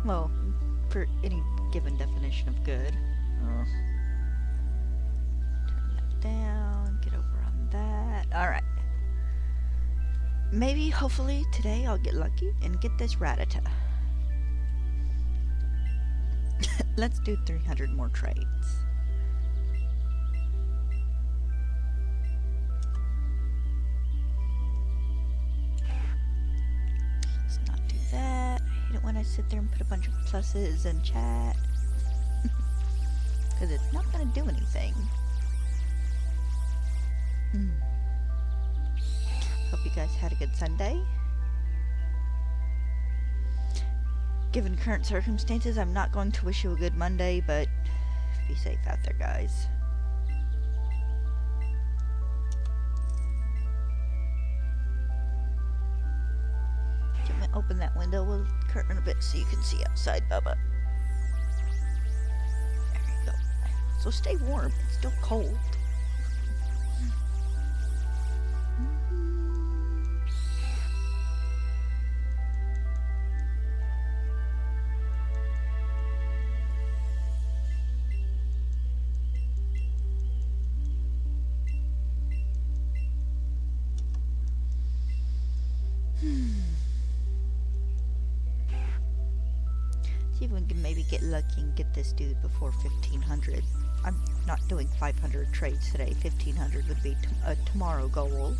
Well, per any given definition of good. Uh, Turn that down, get over on that. Alright. Maybe, hopefully, today I'll get lucky and get this Rattata. Let's do 300 more trades. Let's not do that. I hate it when I sit there and put a bunch of pluses in chat. Because it's not going to do anything. Hope you guys had a good Sunday. Given current circumstances, I'm not going to wish you a good Monday, but be safe out there, guys. Can we open that window a curtain a bit so you can see outside, Bubba? There you go. So stay warm. It's still cold. See if we can maybe get lucky and get this dude before 1500. I'm not doing 500 trades today. 1500 would be a tomorrow goal.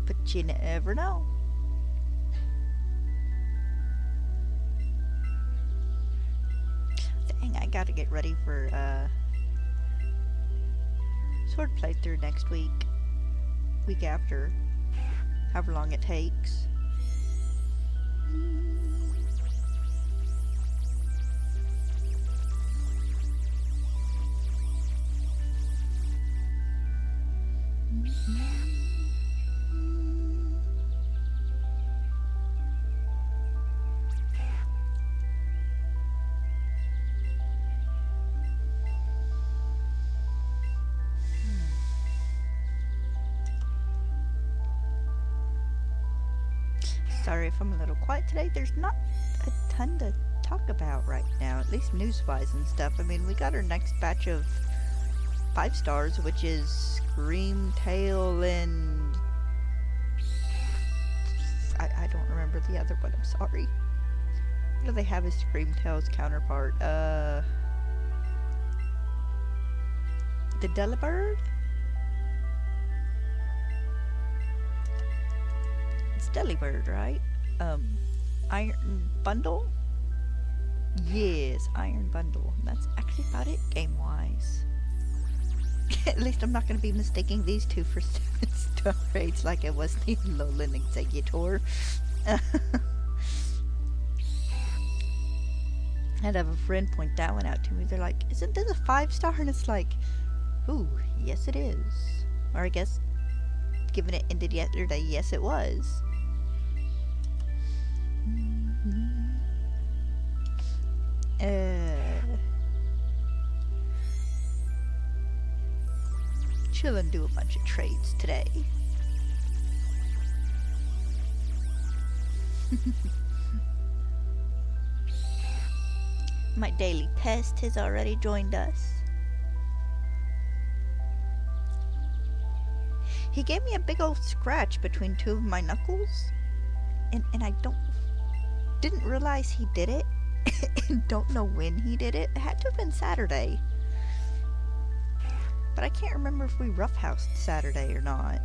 But you never know. Dang, I gotta get ready for sword playthrough next week. Week after. However long it takes. Sorry if I'm a little quiet today. There's not a ton to talk about right now, at least news-wise and stuff. I mean, we got our next batch of 5 stars, which is Scream Tail and... I don't remember the other one, I'm sorry. What do they have as Scream Tail's counterpart? The Delibird? It's Delibird, right? Iron Bundle? Yes, Iron Bundle. That's actually about it game-wise. At least I'm not going to be mistaking these two for 7-star raids like I was the Lowland Executor. I had to have a friend point that one out to me. They're like, isn't this a 5-star? And it's like, ooh, yes it is. Or I guess, given it ended yesterday, yes it was. Chill and do a bunch of trades today. My daily pest has already joined us. He gave me a big old scratch between 2 of my knuckles, and I didn't realize he did it, and don't know when he did it. It had to have been Saturday. But I can't remember if we roughhoused Saturday or not.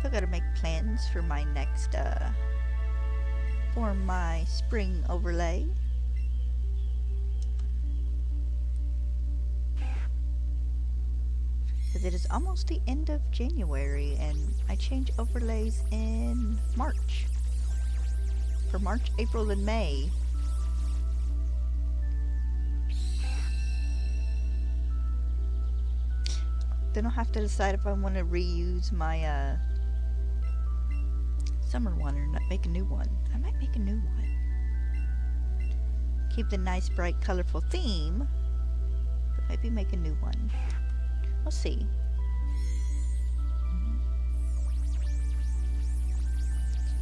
So I gotta make plans for my next, for my spring overlay. Because it is almost the end of January and I change overlays in March. For March, April, and May. Then I'll have to decide if I want to reuse my summer one or not, make a new one. I might make a new one. Keep the nice, bright, colorful theme, but maybe make a new one. We'll see.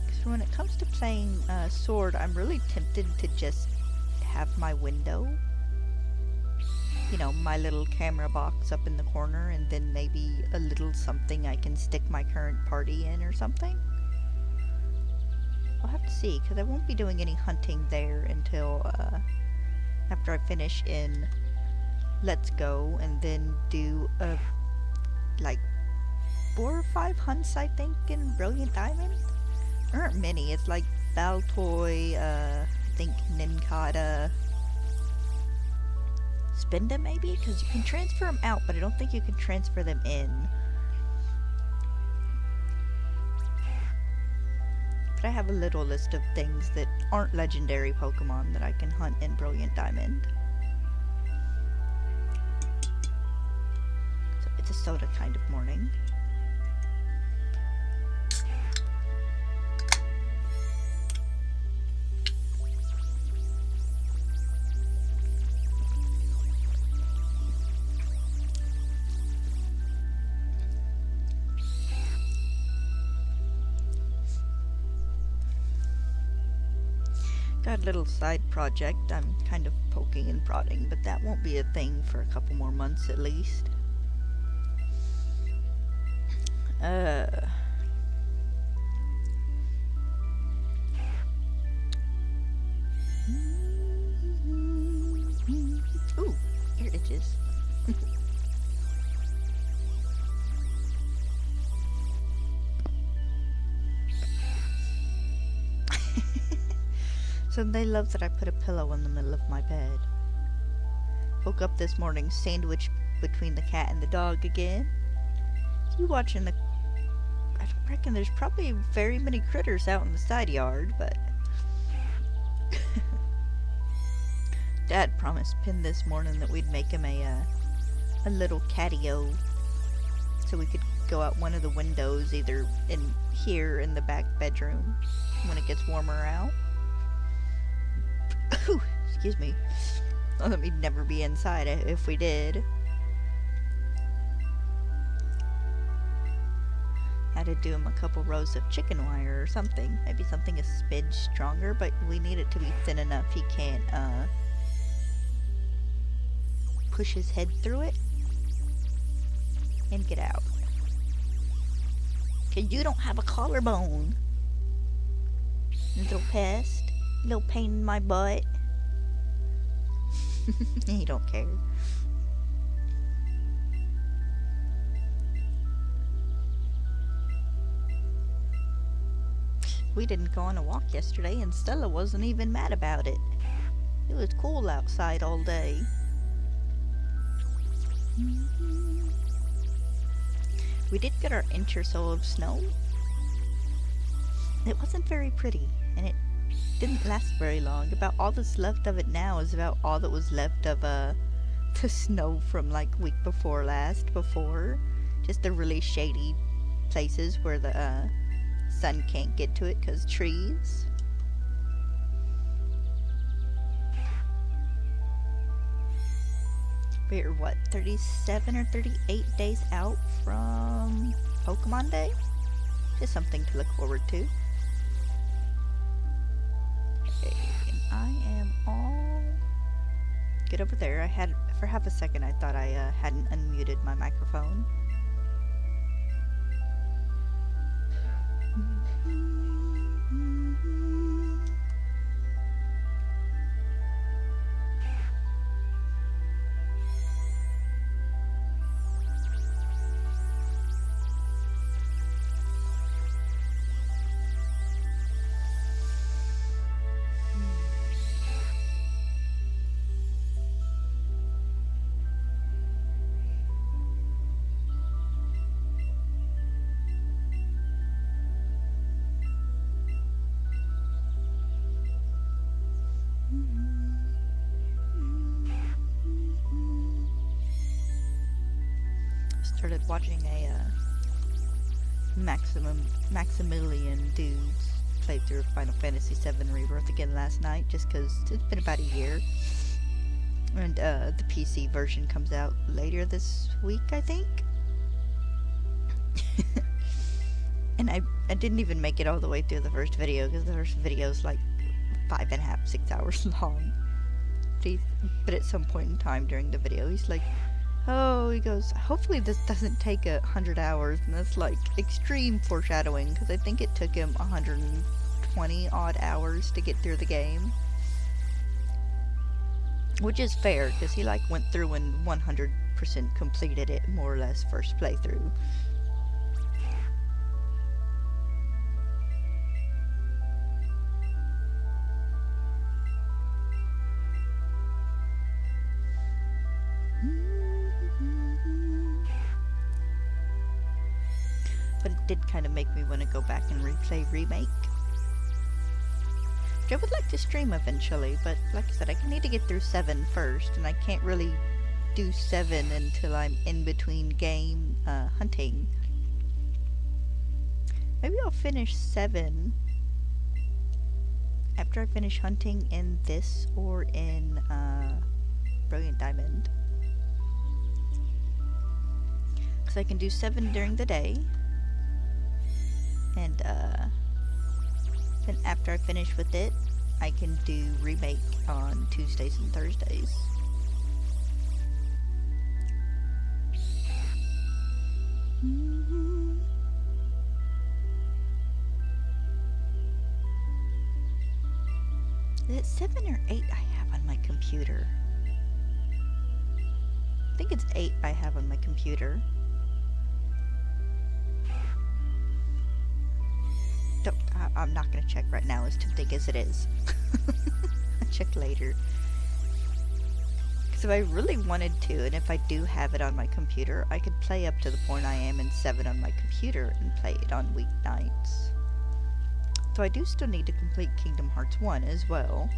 Because when it comes to playing Sword, I'm really tempted to just have my window. You know, my little camera box up in the corner, and then maybe a little something I can stick my current party in or something. I'll have to see, because I won't be doing any hunting there until after I finish in Let's Go, and then do like 4 or 5 hunts, I think, in Brilliant Diamond. There aren't many. It's like Baltoy, I think Ninkata, Spinda maybe, because you can transfer them out, but I don't think you can transfer them in. But I have a little list of things that aren't legendary Pokemon that I can hunt in Brilliant Diamond. So it's a soda kind of morning. Got a little side project I'm kind of poking and prodding, but that won't be a thing for a couple more months at least. Ooh, ear itches. So they love that I put a pillow in the middle of my bed. Woke up this morning sandwiched between the cat and the dog again. You watching the... I don't reckon there's probably very many critters out in the side yard, but... Dad promised Pin this morning that we'd make him a little catio, so we could go out one of the windows, either in here in the back bedroom when it gets warmer out. Excuse me. Well, we'd never be inside if we did. Had to do him a couple rows of chicken wire or something. Maybe something a smidge stronger, but we need it to be thin enough he can't push his head through it and get out. 'Cause you don't have a collarbone, little pest. Little pain in my butt. You don't care. We didn't go on a walk yesterday, and Stella wasn't even mad about it. It was cool outside all day. We did get our inch or so of snow. It wasn't very pretty, and it didn't last very long. About all that's left of it now is about all that was left of the snow from like week before last. Just the really shady places where the sun can't get to it because trees. We're what, 37 or 38 days out from Pokemon Day? Just something to look forward to. I am all good over there. For half a second, I thought I hadn't unmuted my microphone. started watching a Maximilian dudes play through Final Fantasy VII Rebirth again last night, just because it's been about a year. And the PC version comes out later this week, I think. And I didn't even make it all the way through the first video, because the first video is like 5.5, 6 hours long. But at some point in time during the video, he's like, oh, he goes, hopefully this doesn't take 100 hours, and that's like extreme foreshadowing, because I think it took him 120 odd hours to get through the game. Which is fair, because he like went through and 100% completed it, more or less, first playthrough. But it did kind of make me want to go back and replay Remake. Which I would like to stream eventually, but like I said, I need to get through 7 first, and I can't really do 7 until I'm in between game hunting. Maybe I'll finish 7 after I finish hunting in this or in Brilliant Diamond. Because I can do 7 during the day. And then after I finish with it, I can do Remake on Tuesdays and Thursdays. Is it 7 or 8 I have on my computer? I think it's 8 I have on my computer. I'm not going to check right now, as tempting as it is. I'll check later. Because if I really wanted to, and if I do have it on my computer, I could play up to the point I am in 7 on my computer and play it on weeknights. So I do still need to complete Kingdom Hearts 1 as well.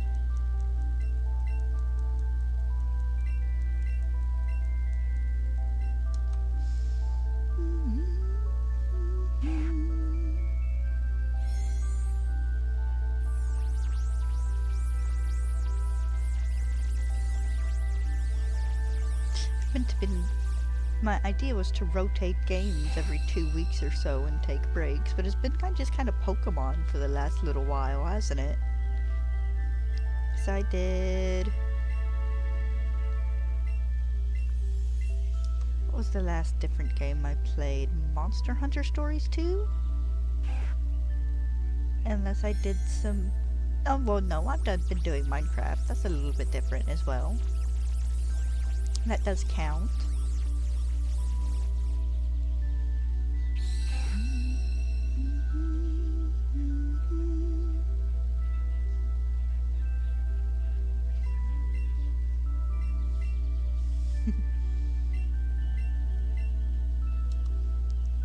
My idea was to rotate games every 2 weeks or so and take breaks, but it's been just kind of Pokemon for the last little while, hasn't it? So I did... What was the last different game I played? Monster Hunter Stories 2? Unless I did some... Oh, well, no, I've been doing Minecraft. That's a little bit different as well. That does count.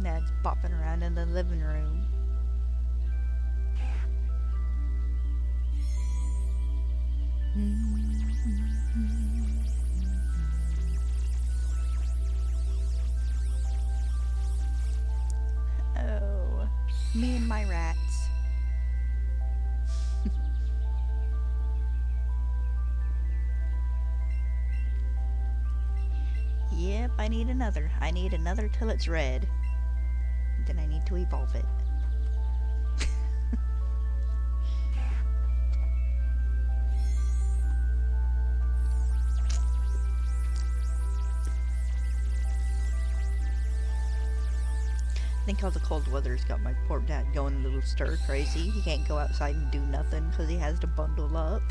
Nad's bopping around in the living room. Oh, me and my rats. Yep, I need another. I need another till it's red. Then I need to evolve it. I think all the cold weather's got my poor dad going a little stir crazy. He can't go outside and do nothing because he has to bundle up.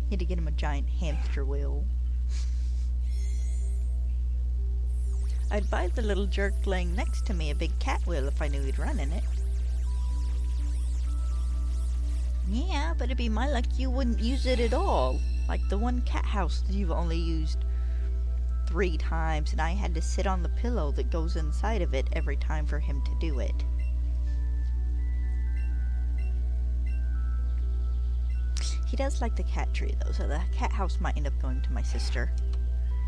Need to get him a giant hamster wheel. I'd buy the little jerk laying next to me a big cat wheel if I knew he'd run in it. Yeah, but it'd be my luck you wouldn't use it at all. Like the one cat house that you've only used 3 times, and I had to sit on the pillow that goes inside of it every time for him to do it. He does like the cat tree though, so the cat house might end up going to my sister.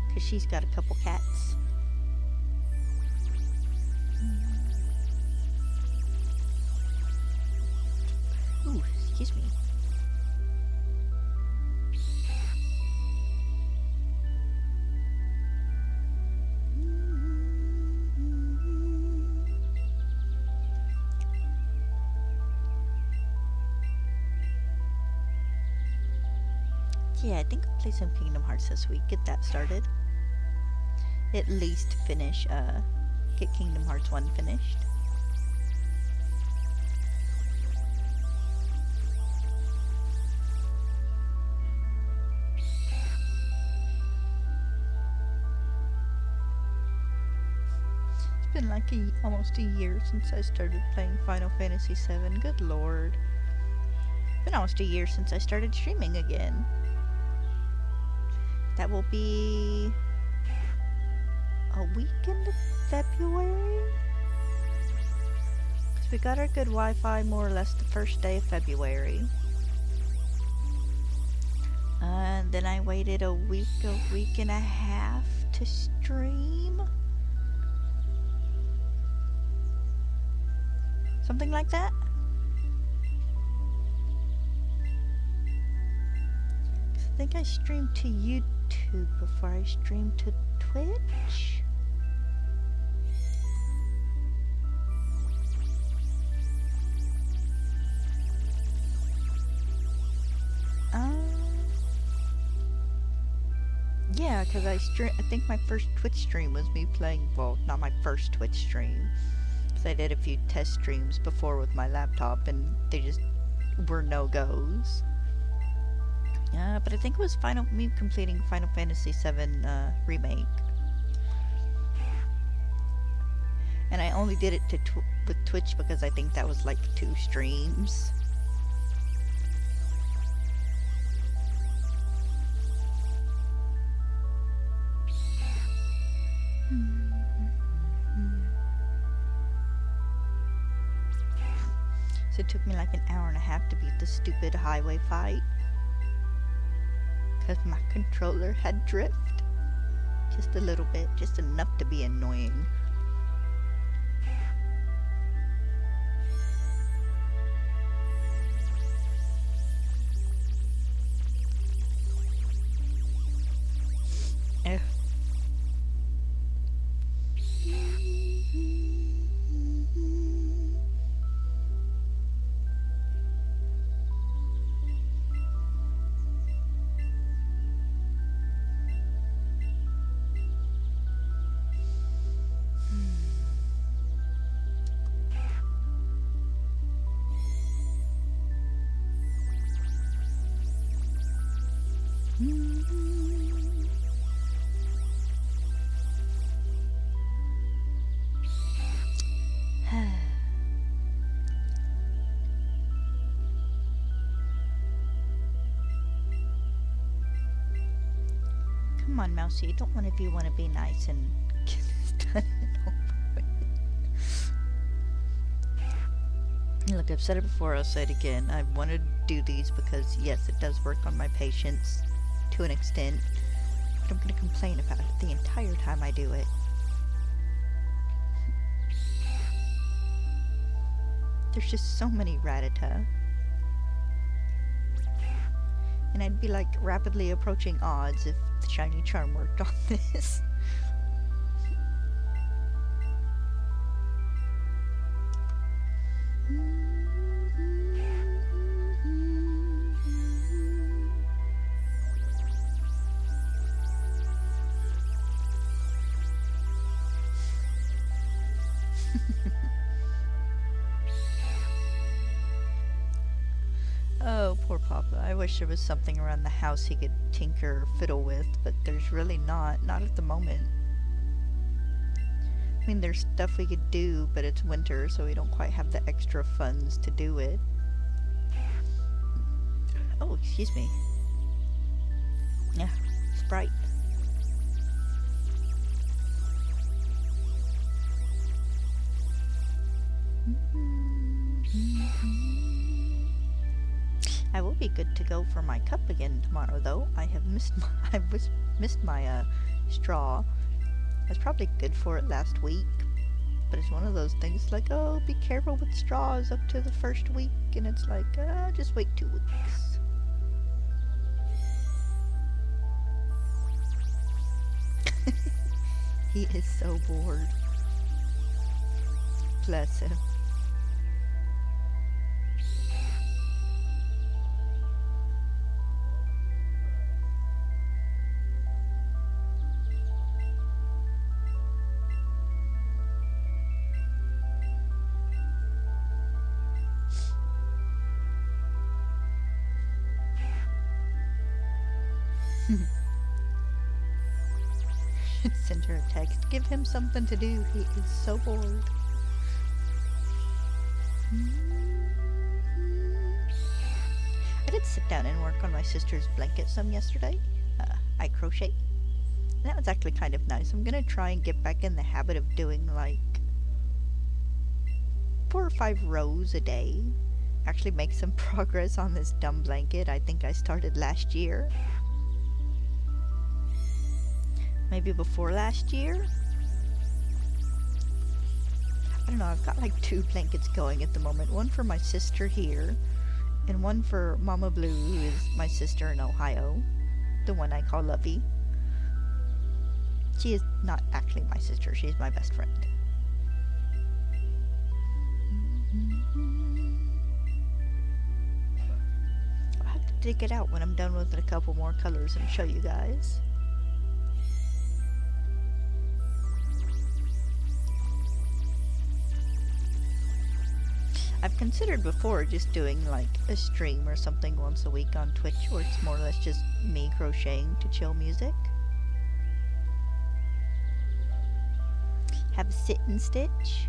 Because she's got a couple cats. Ooh, excuse me. Yeah, I think I'll play some Kingdom Hearts this week. Get that started. At least finish, get Kingdom Hearts 1 finished. It's been like almost a year since I started playing Final Fantasy VII. Good lord. It's been almost a year since I started streaming again. That will be a weekend of February? Because we got our good Wi-Fi more or less the first day of February. And then I waited a week and a half to stream. Something like that? I think I streamed to YouTube before I streamed to Twitch. Yeah, because I think my first Twitch stream was me playing, well, not my first Twitch stream. Because I did a few test streams before with my laptop and they just were no-goes. But I think it was me completing Final Fantasy VII Remake. And I only did it with Twitch because I think that was like 2 streams. So it took me like an hour and a half to beat the stupid highway fight. Because my controller had drift. Just a little bit, just enough to be annoying. Ugh. Come on, Mousy. Don't one of you want to be nice and get this done and over with? Look, I've said it before, I'll say it again. I want to do these because, yes, it does work on my patience to an extent, but I'm going to complain about it the entire time I do it. There's just so many Rattata. And I'd be like rapidly approaching odds if the shiny charm worked on this. Oh, poor Papa. I wish there was something around the house he could tinker or fiddle with, but there's really not at the moment. I mean, there's stuff we could do, but it's winter, so we don't quite have the extra funds to do it. Oh, excuse me. Yeah, Sprite. I will be be good to go for my cup again tomorrow, though. I have missed my, missed my straw. I was probably good for it last week, but it's one of those things like, oh, be careful with straws up to the first week, and it's like, just wait 2 weeks. He is so bored. Bless him. Send her a text. Give him something to do. He is so bored. I did sit down and work on my sister's blanket some yesterday. I crochet. And that was actually kind of nice. I'm gonna try and get back in the habit of doing like 4 or 5 rows a day. Actually make some progress on this dumb blanket I think I started last year. Maybe before last year? I don't know, I've got like 2 blankets going at the moment. One for my sister here, and one for Mama Blue, who is my sister in Ohio. The one I call Lovey. She is not actually my sister, she's my best friend. I'll have to dig it out when I'm done with a couple more colors and show you guys. I've considered before just doing like a stream or something once a week on Twitch where it's more or less just me crocheting to chill music. Have a sit and stitch.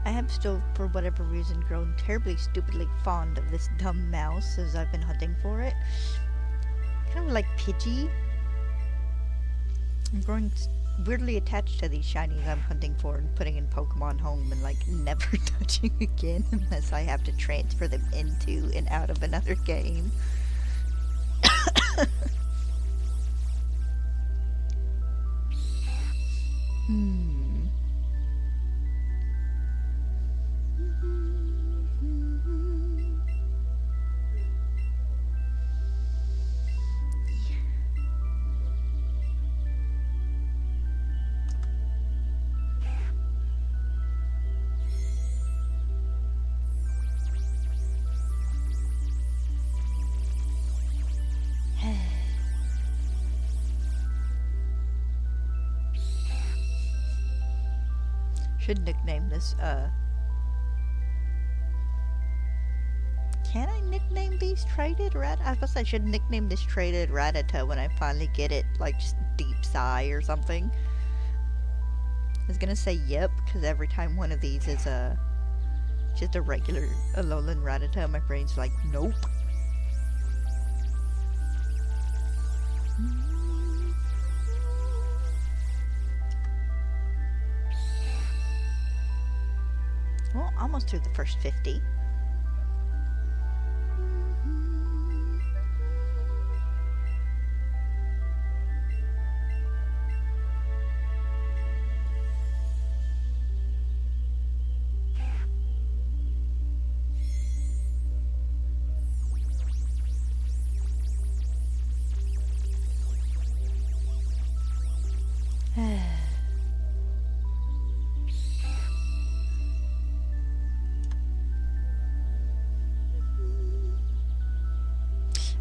I have still, for whatever reason, grown terribly, stupidly fond of this dumb mouse as I've been hunting for it. Kind of like Pidgey. I'm growing weirdly attached to these shinies I'm hunting for and putting in Pokemon Home and like never touching again unless I have to transfer them into and out of another game. Should nickname this, can I nickname these traded rat? I suppose I should nickname this traded Rattata when I finally get it, like just Deep Sigh or something. I was gonna say yep, because every time one of these is just a regular Alolan Rattata, my brain's like, nope. Well, almost through the first 50.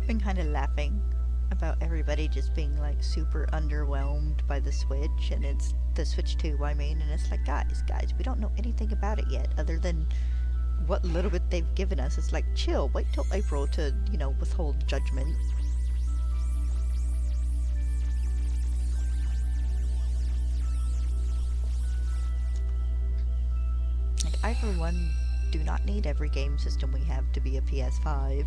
Been kind of laughing about everybody just being like super underwhelmed by the Switch, and it's the Switch 2 I mean, and it's like, guys, we don't know anything about it yet other than what little bit they've given us. It's like, chill, wait till April to, you know, withhold judgment. for one, do not need every game system we have to be a PS5.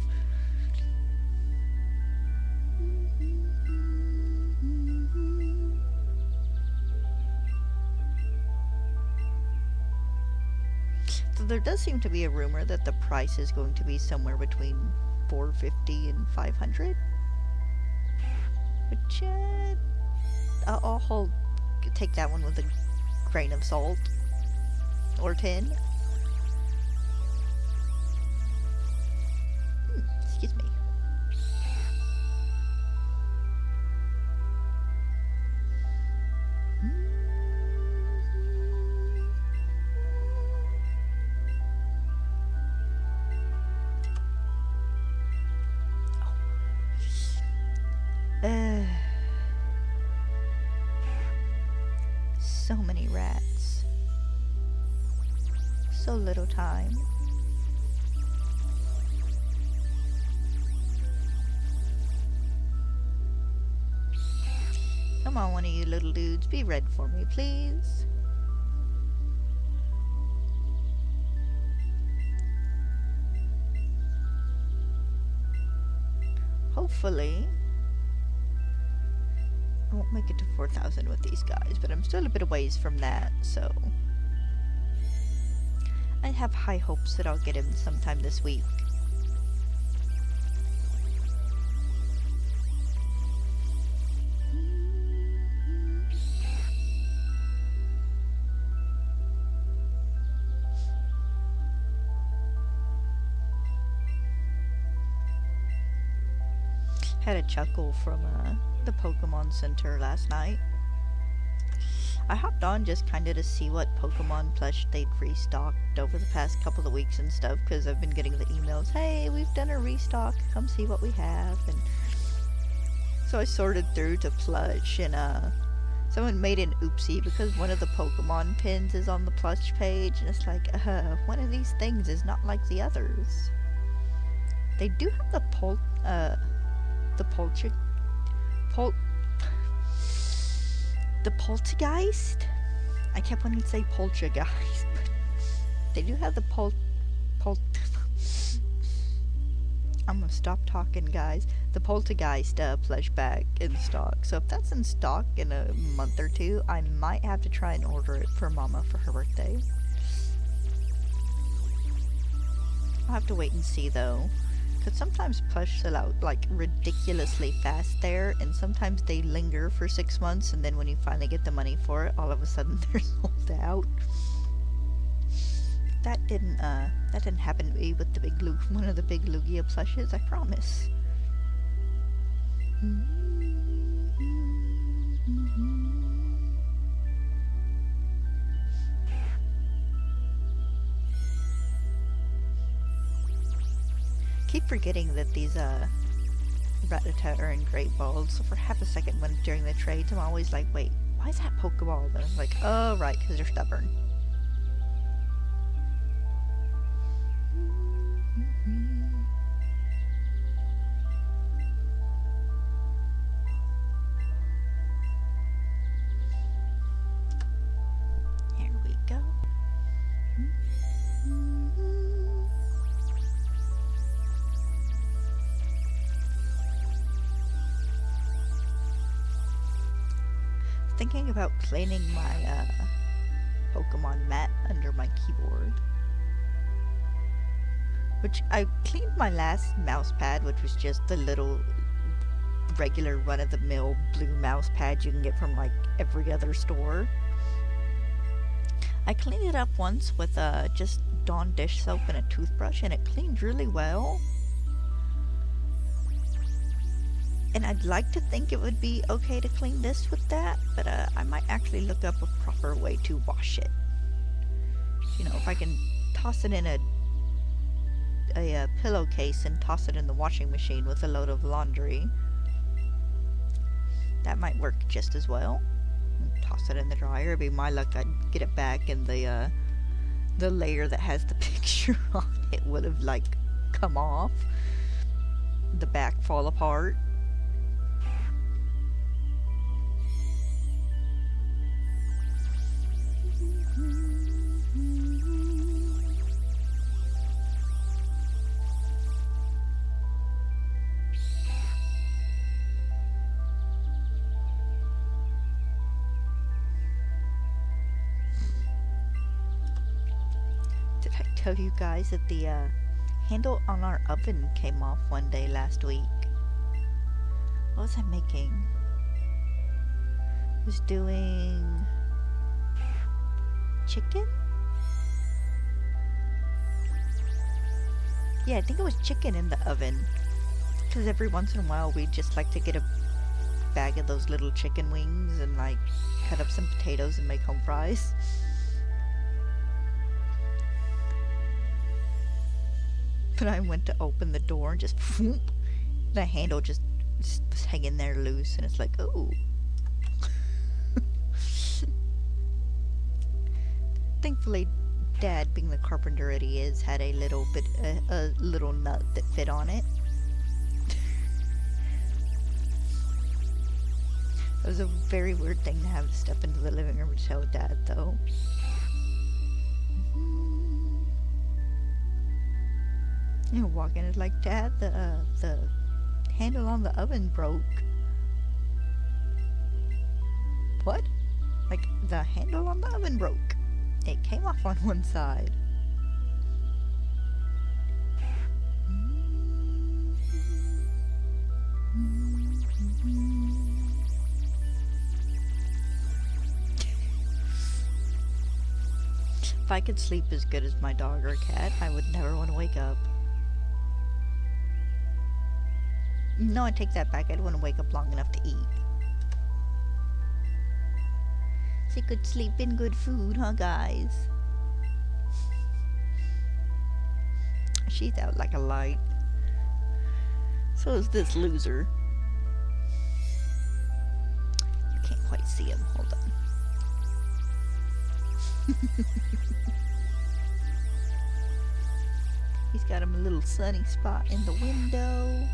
So there does seem to be a rumor that the price is going to be somewhere between $450 and $500. Which, I'll take that one with a grain of salt. Or 10. Excuse me. So many rats. So little time. Come on, one of you little dudes, be red for me, please. Hopefully, I won't make it to 4,000 with these guys, but I'm still a bit of ways from that, so I have high hopes that I'll get him sometime this week. Had a chuckle from the Pokemon Center last night. I hopped on just kind of to see what Pokemon plush they'd restocked over the past couple of weeks and stuff, because I've been getting the emails, hey, we've done a restock, come see what we have. And so I sorted through to plush, and someone made an oopsie because one of the Pokemon pins is on the plush page, and it's like, one of these things is not like the others. They do have the poltergeist? I kept wanting to say poltergeist, but they do have the I'm gonna stop talking, guys. The poltergeist plush bag in stock. So if that's in stock in a month or two, I might have to try and order it for Mama for her birthday. I'll have to wait and see though. Because sometimes plush sell out like ridiculously fast there, and sometimes they linger for 6 months, and then when you finally get the money for it, all of a sudden they're sold out. That didn't happen to me with the one of the big Lugia plushes, I promise. Keep forgetting that these Rattata are in Great Balls, so for half a second when during the trades I'm always like, wait, why is that Pokeball? And I'm like, oh right, because they're stubborn. Here we go. Thinking about cleaning my Pokemon mat under my keyboard. Which I cleaned my last mouse pad, which was just the little regular run-of-the-mill blue mouse pad you can get from like every other store. I cleaned it up once with just Dawn dish soap and a toothbrush, and it cleaned really well. And I'd like to think it would be okay to clean this with that, but I might actually look up a proper way to wash it. You know, if I can toss it in a pillowcase and toss it in the washing machine with a load of laundry, that might work just as well. Toss it in the dryer. It'd be my luck I'd get it back, and the layer that has the picture on it would have like come off. The back fall apart. tell you guys that the handle on our oven came off one day last week. What was I making? I was doing chicken? Yeah, I think it was chicken in the oven. Because every once in a while we'd just like to get a bag of those little chicken wings and like cut up some potatoes and make home fries. But I went to open the door and just whoop, the handle just was hanging there loose, and it's like, oh. Thankfully, Dad, being the carpenter that he is, had a little bit, a little nut that fit on it. It was a very weird thing to have to step into the living room to tell Dad, though. You know, walking it like, Dad, the handle on the oven broke. What? Like, the handle on the oven broke. It came off on one side. If I could sleep as good as my dog or cat, I would never want to wake up. No, I take that back. I'd want to wake up long enough to eat. So you could sleep in good food, huh, guys? She's out like a light. So is this loser. You can't quite see him. Hold on. He's got him a little sunny spot in the window.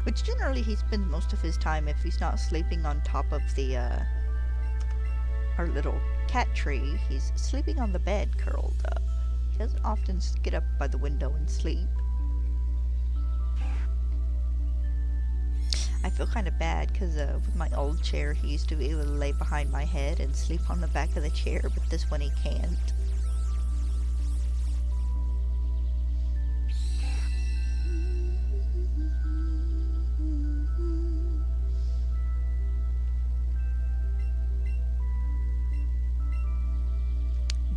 Which generally he spends most of his time, if he's not sleeping on top of the, our little cat tree, he's sleeping on the bed curled up. He doesn't often get up by the window and sleep. I feel kind of bad because with my old chair he used to be able to lay behind my head and sleep on the back of the chair, but this one he can't.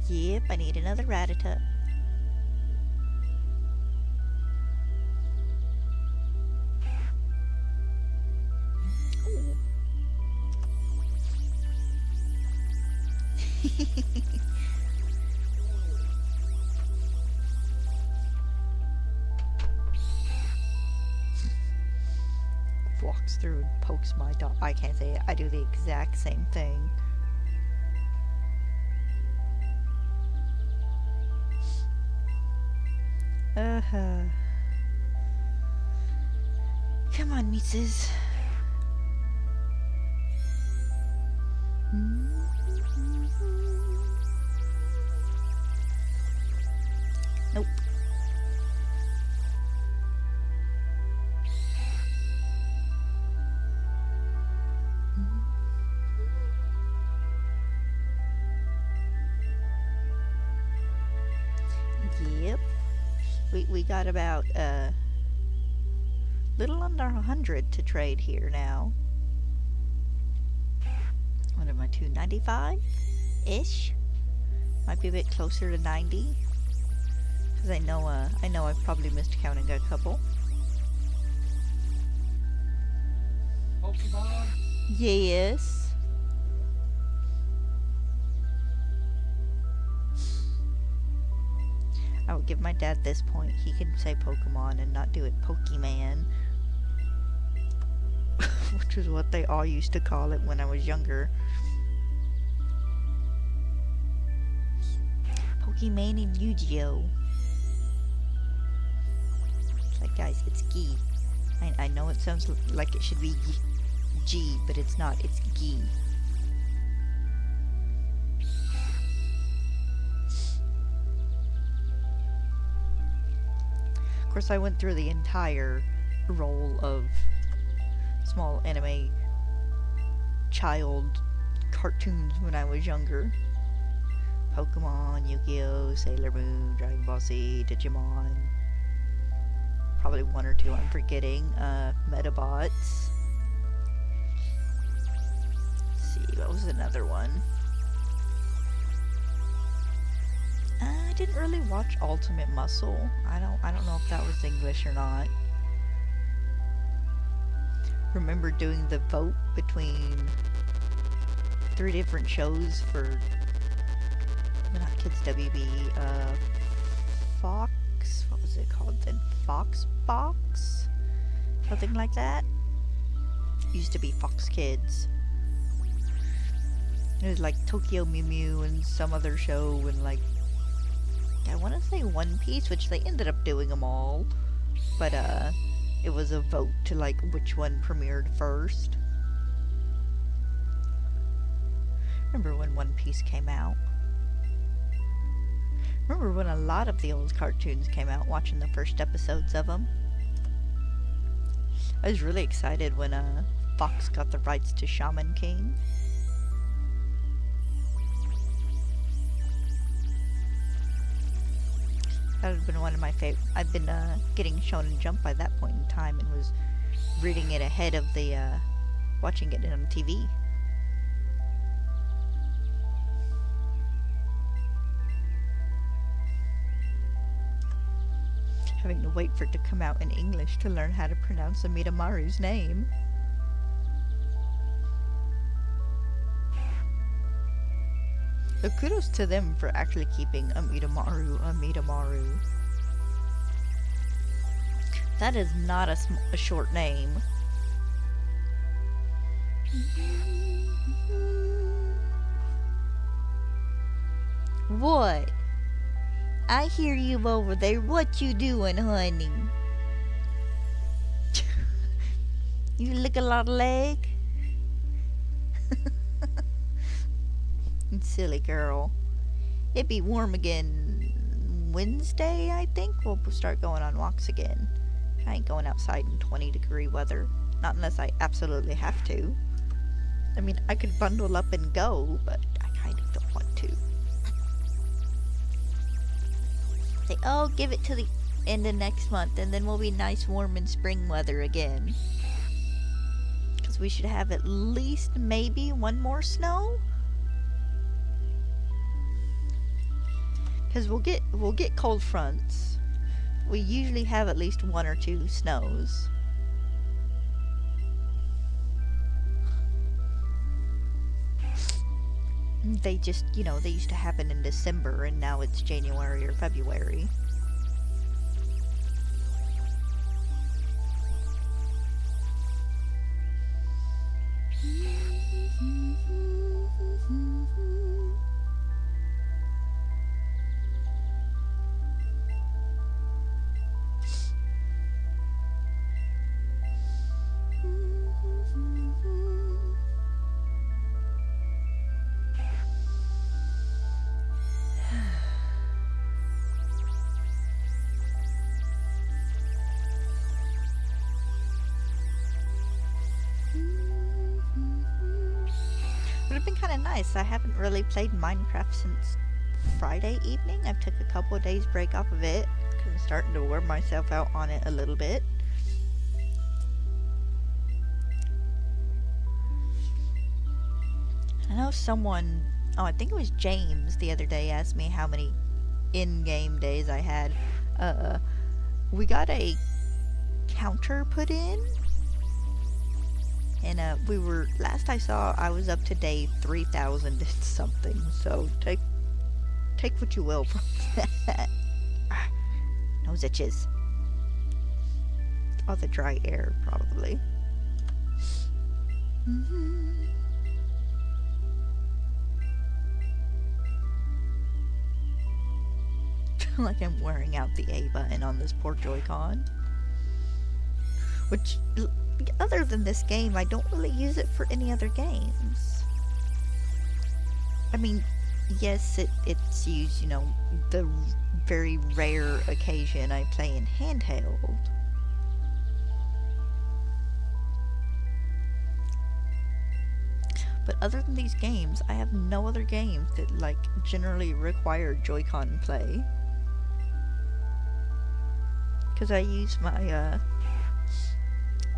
Yep, I need another Rattata. Walks through and pokes my dog. I can't say it. I do the exact same thing. Come on, Mrs. Nope. Yep. We got about little under 100 to trade here now. What am I, 295-ish? Might be a bit closer to 90. Because I know I've probably missed counting a couple. Pokemon? Yes. I would give my dad this point. He can say Pokemon and not do it Pokemon. Which is what they all used to call it when I was younger. Pokemon and Yu-Gi-Oh! It's like, guys, it's Gi. I know it sounds like it should be G, but it's not. It's Gi. Of course, I went through the entire role of small anime child cartoons when I was younger. Pokemon, Yu-Gi-Oh, Sailor Moon, Dragon Ball Z, Digimon. Probably one or two I'm forgetting. Metabots. Let's see, what was another one? I didn't really watch Ultimate Muscle. I don't know if that was English or not. Remember doing the vote between 3 different shows for not Kids WB, Fox, what was it called then? Fox Box? Something like that? It used to be Fox Kids. It was like Tokyo Mew Mew and some other show and like, I want to say One Piece, which they ended up doing them all. But it was a vote to like which one premiered first. Remember when One Piece came out? Remember when a lot of the old cartoons came out, watching the first episodes of them? I was really excited when Fox got the rights to Shaman King. That would have been one of my favorite. I've been getting Shonen Jump by that point in time and was reading it ahead of the watching it on TV. Having to wait for it to come out in English to learn how to pronounce Amidamaru's name. So kudos to them for actually keeping Amidamaru. That is not a short name. What? I hear you over there. What you doing, honey? You lick a lot of leg? Silly girl. It'd be warm again Wednesday, I think. We'll start going on walks again. I ain't going outside in 20-degree weather. Not unless I absolutely have to. I mean, I could bundle up and go, but I kind of don't want to. Say, oh, give it to the end of next month, and then we'll be nice, warm, and spring weather again. Because we should have at least maybe one more snow. Because we'll get cold fronts. We usually have at least 1 or 2 snows. They just, they used to happen in December, and now it's January or February. Would have been kind of nice. I haven't really played Minecraft since Friday evening. I've took a couple of days break off of it because I'm starting to wear myself out on it a little bit. I know someone, I think it was James the other day, asked me how many in-game days I had. We got a counter put in. And last I saw, I was up to day 3,000 and something. So take what you will from that. Nose itches. All the dry air, probably. Like I'm wearing out the A button on this poor Joy-Con. Which, other than this game, I don't really use it for any other games. I mean, yes, it's used, the very rare occasion I play in handheld. But other than these games, I have no other games that like generally require Joy-Con play. Because I use my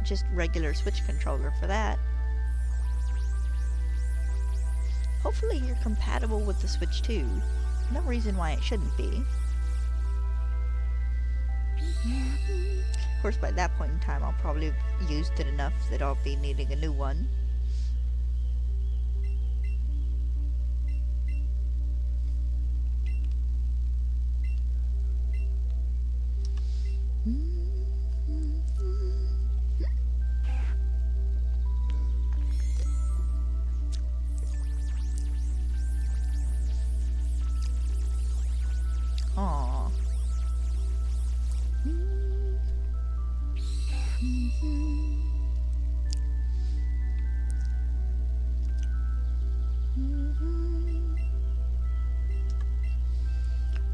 just regular Switch controller for that. Hopefully you're compatible with the Switch too. No reason why it shouldn't be. Of course, by that point in time, I'll probably have used it enough that I'll be needing a new one. Aww.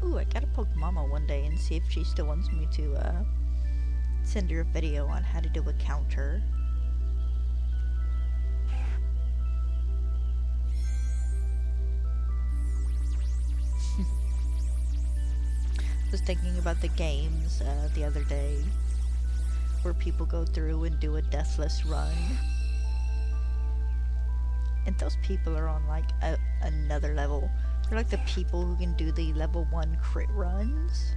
Ooh, I gotta poke Mama one day and see if she still wants me to send her a video on how to do a counter. Was thinking about the games the other day where people go through and do a deathless run. And those people are on like another level. They're like the people who can do the level 1 crit runs.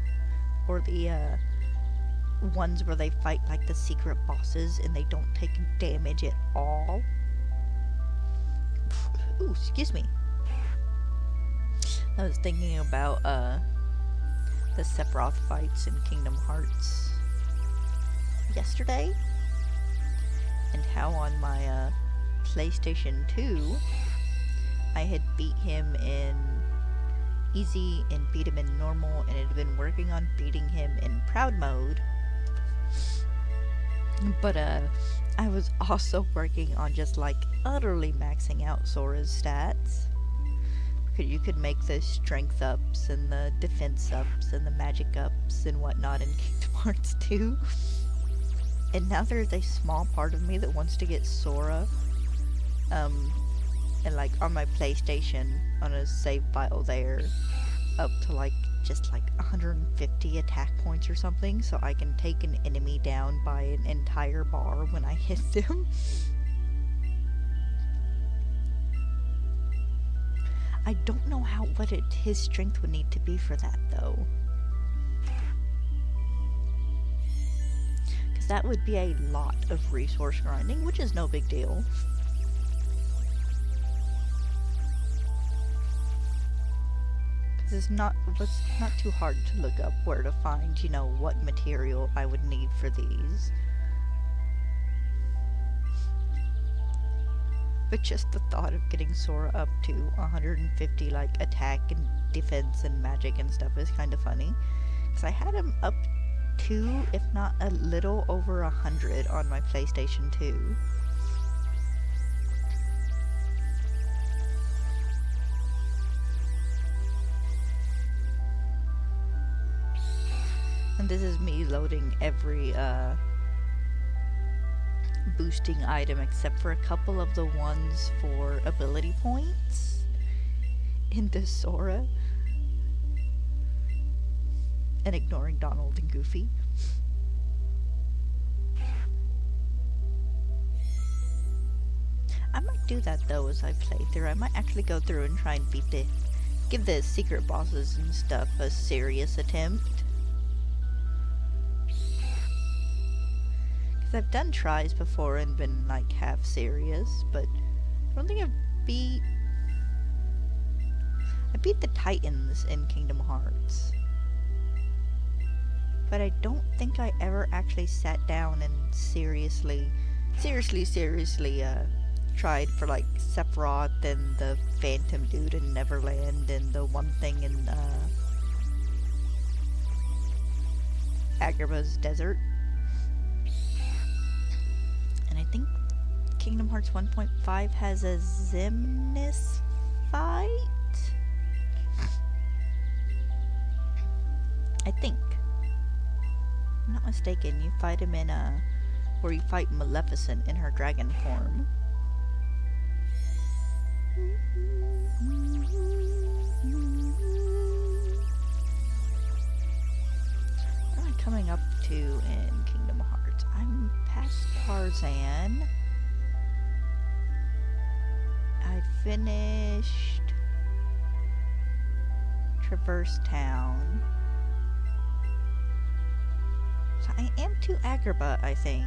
Or the ones where they fight like the secret bosses and they don't take damage at all. Ooh, excuse me. I was thinking about the Sephiroth fights in Kingdom Hearts yesterday, and how on my PlayStation 2 I had beat him in easy and beat him in normal, and had been working on beating him in proud mode. But I was also working on just like utterly maxing out Sora's stats. You could make the strength ups and the defense ups and the magic ups and whatnot in Kingdom Hearts 2. And now there's a small part of me that wants to get Sora, and like on my PlayStation, on a save file there, up to like just like 150 attack points or something, so I can take an enemy down by an entire bar when I hit them. I don't know what his strength would need to be for that, though. Because that would be a lot of resource grinding, which is no big deal. Because it's not too hard to look up where to find, you know, what material I would need for these. But just the thought of getting Sora up to 150, like, attack and defense and magic and stuff is kind of funny. Because I had him up to, if not a little over 100 on my PlayStation 2. And this is me loading every, boosting item except for a couple of the ones for ability points into Sora, and ignoring Donald and Goofy. I might do that though as I play through. I might actually go through and try and give the secret bosses and stuff a serious attempt. I've done tries before and been like half serious, but I don't think I beat the Titans in Kingdom Hearts. But I don't think I ever actually sat down and seriously tried for like Sephiroth and the Phantom Dude in Neverland and the one thing in Agrabah's Desert. And I think Kingdom Hearts 1.5 has a Xemnas fight? I think. If I'm not mistaken, you fight him in where you fight Maleficent in her dragon form. coming up to in Kingdom Hearts? I'm past Tarzan. I finished Traverse Town. So I am to Agrabah, I think.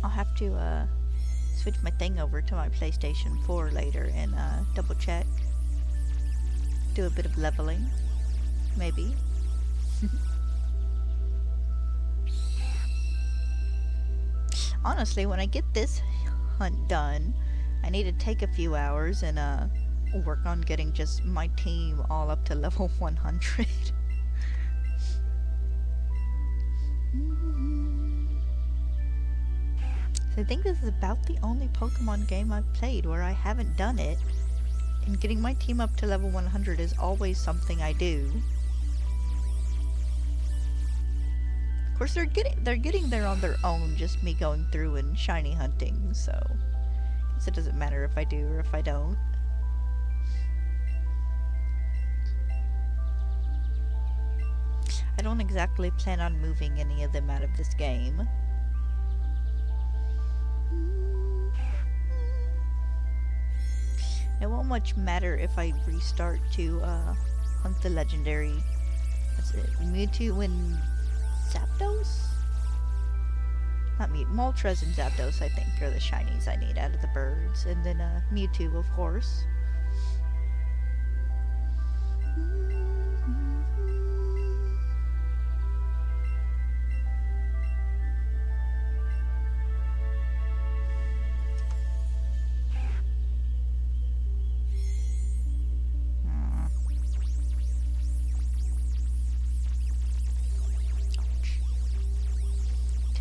I'll have to switch my thing over to my PlayStation 4 later and double check. Do a bit of leveling. Maybe. Honestly, when I get this hunt done, I need to take a few hours and work on getting just my team all up to level 100. So I think this is about the only Pokemon game I've played where I haven't done it. And getting my team up to level 100 is always something I do. Of course, they're getting there on their own, just me going through and shiny hunting, so I guess it doesn't matter if I do or if I don't. I don't exactly plan on moving any of them out of this game. It won't much matter if I restart to hunt the legendary. That's it. Mewtwo and Zapdos? Not Mew. Moltres and Zapdos, I think, are the shinies I need out of the birds. And then Mewtwo, of course.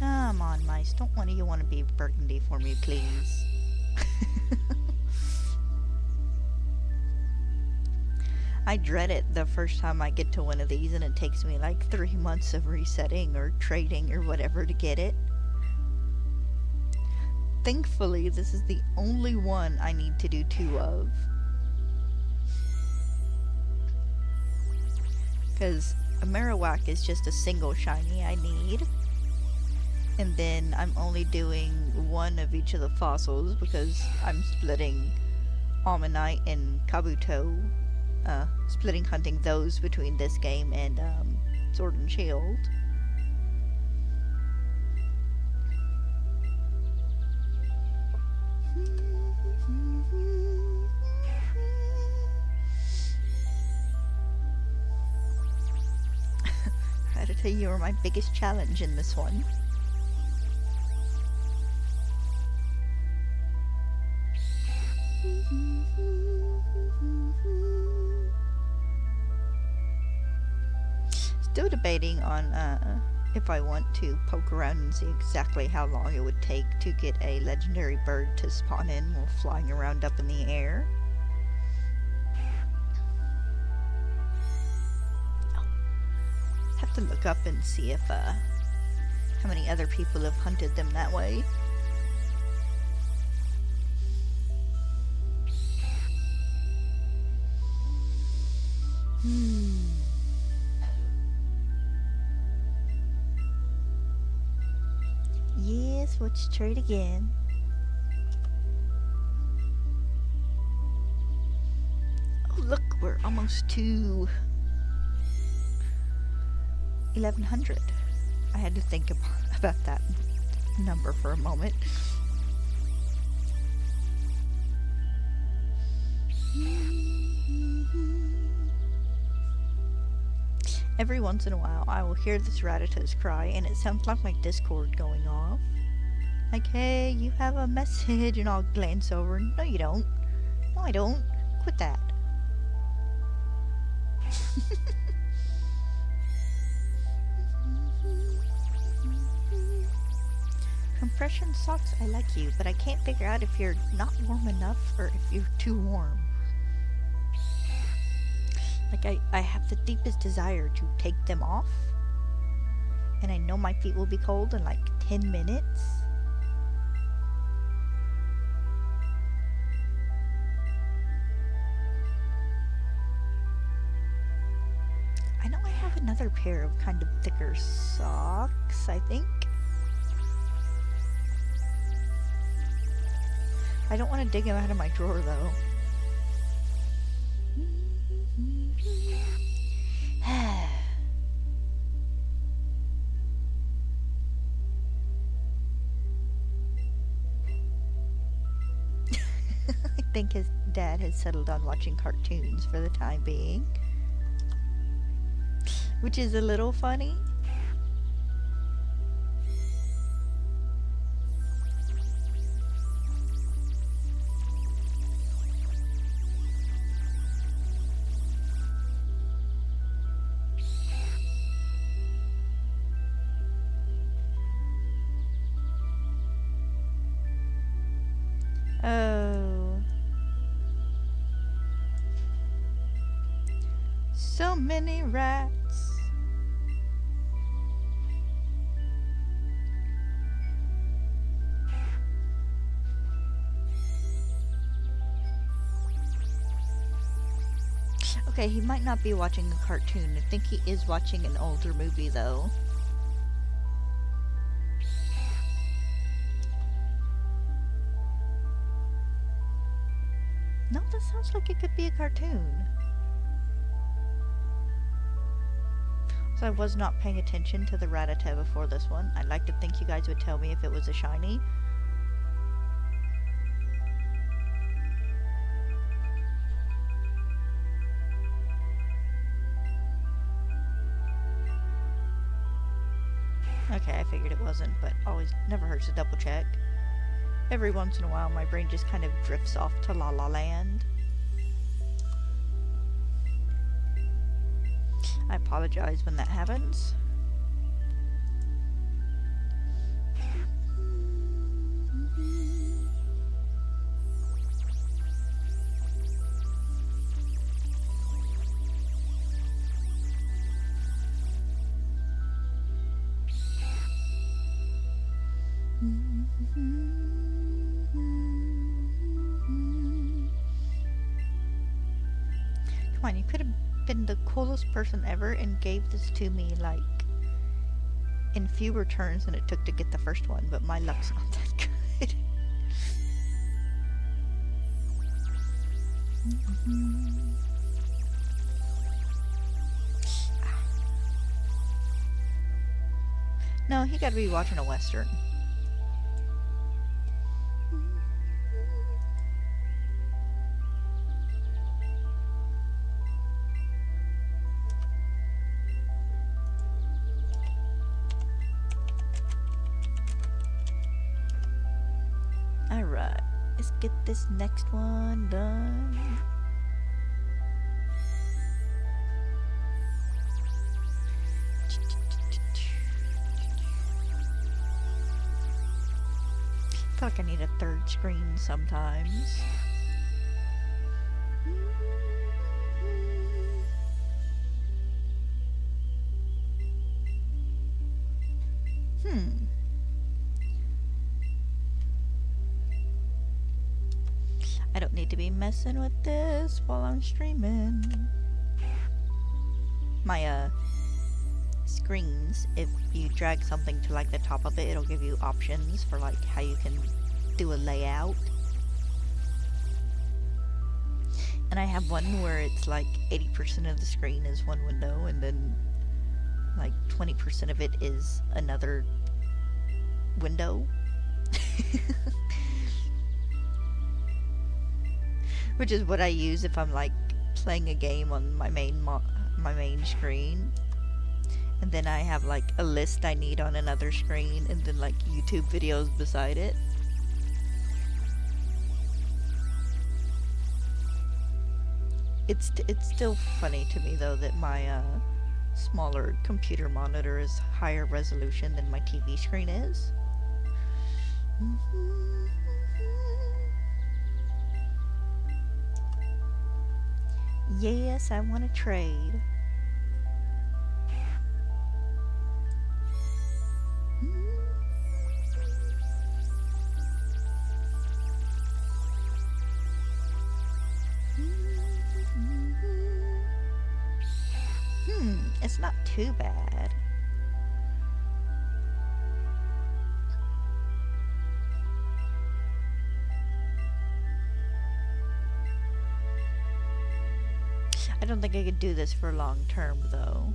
Come on, mice. Don't one of you want to be burgundy for me, please? I dread it the first time I get to one of these, and it takes me like 3 months of resetting or trading or whatever to get it. Thankfully, this is the only one I need to do 2 of. Because a Marowak is just a single shiny I need. And then I'm only doing 1 of each of the fossils because I'm splitting Almanite and Kabuto. Splitting hunting those between this game and Sword and Shield. Rattata, you are my biggest challenge in this one. Still debating on if I want to poke around and see exactly how long it would take to get a legendary bird to spawn in while flying around up in the air. Have to look up and see if how many other people have hunted them that way. Yes, let's trade again. Oh, look, we're almost to 1100. I had to think about that number for a moment. Every once in a while, I will hear this Rattata's cry, and it sounds like my Discord going off. Like, hey, you have a message, and I'll glance over. No, you don't. No, I don't. Quit that. Compression socks, I like you, but I can't figure out if you're not warm enough or if you're too warm. Like, I have the deepest desire to take them off, and I know my feet will be cold in like 10 minutes. have another pair of kind of thicker socks, I think. I don't want to dig them out of my drawer, though. I think his dad has settled on watching cartoons for the time being. Which is a little funny. Oh. So many rats. Okay, he might not be watching a cartoon. I think he is watching an older movie, though. No, that sounds like it could be a cartoon. So I was not paying attention to the Rattata before this one. I'd like to think you guys would tell me if it was a shiny. Okay, I figured it wasn't, but always never hurts to double check. Every once in a while, my brain just kind of drifts off to La La Land. I apologize when that happens. Come on, you could have been the coolest person ever and gave this to me, like, in fewer turns than it took to get the first one, but my luck's not that good. No, he gotta be watching a Western. Alright, let's get this next one done. I feel like I need a third screen sometimes. I don't need to be messing with this while I'm streaming. My screens, if you drag something to like the top of it, it'll give you options for like how you can do a layout. And I have one where it's like 80% of the screen is one window and then like 20% of it is another window. Which is what I use if I'm like playing a game on my main screen. And then I have like a list I need on another screen and then like YouTube videos beside it. It's still funny to me though that my smaller computer monitor is higher resolution than my TV screen is. Yes, I want to trade. It's not too bad. I don't think I could do this for long term, though.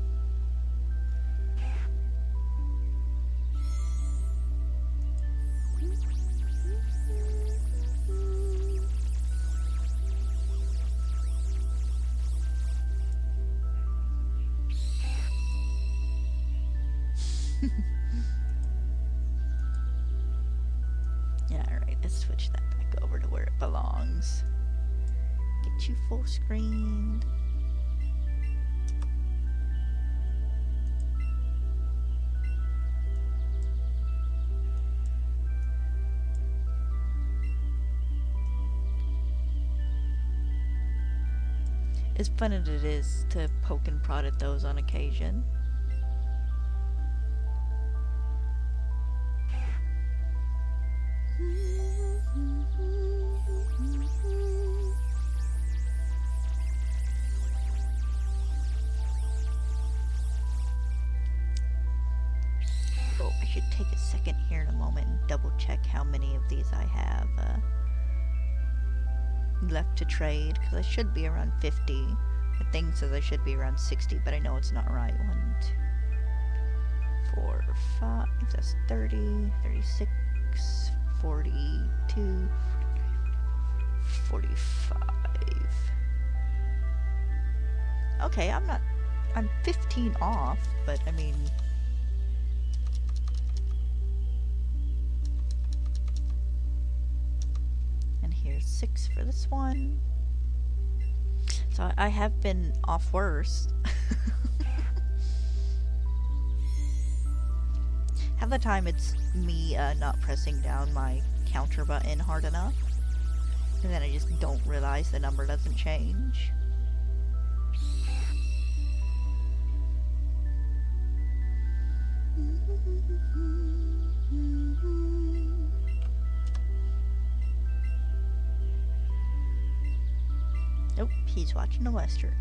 Yeah, alright, let's switch that back over to where it belongs. Get you full screened. As fun as it is to poke and prod at those on occasion. Oh, I should take a second here in a moment and double check how many of these I have left to trade, because I should be around 50. The thing says I should be around 60, but I know it's not right. 1, 2, 4, 5, that's 30, 36, 42, 45. Okay, I'm 15 off, but I mean... And here's 6 for this one. So I have been off worse. Half the time it's me not pressing down my counter button hard enough. And then I just don't realize the number doesn't change. Nope, he's watching the Western.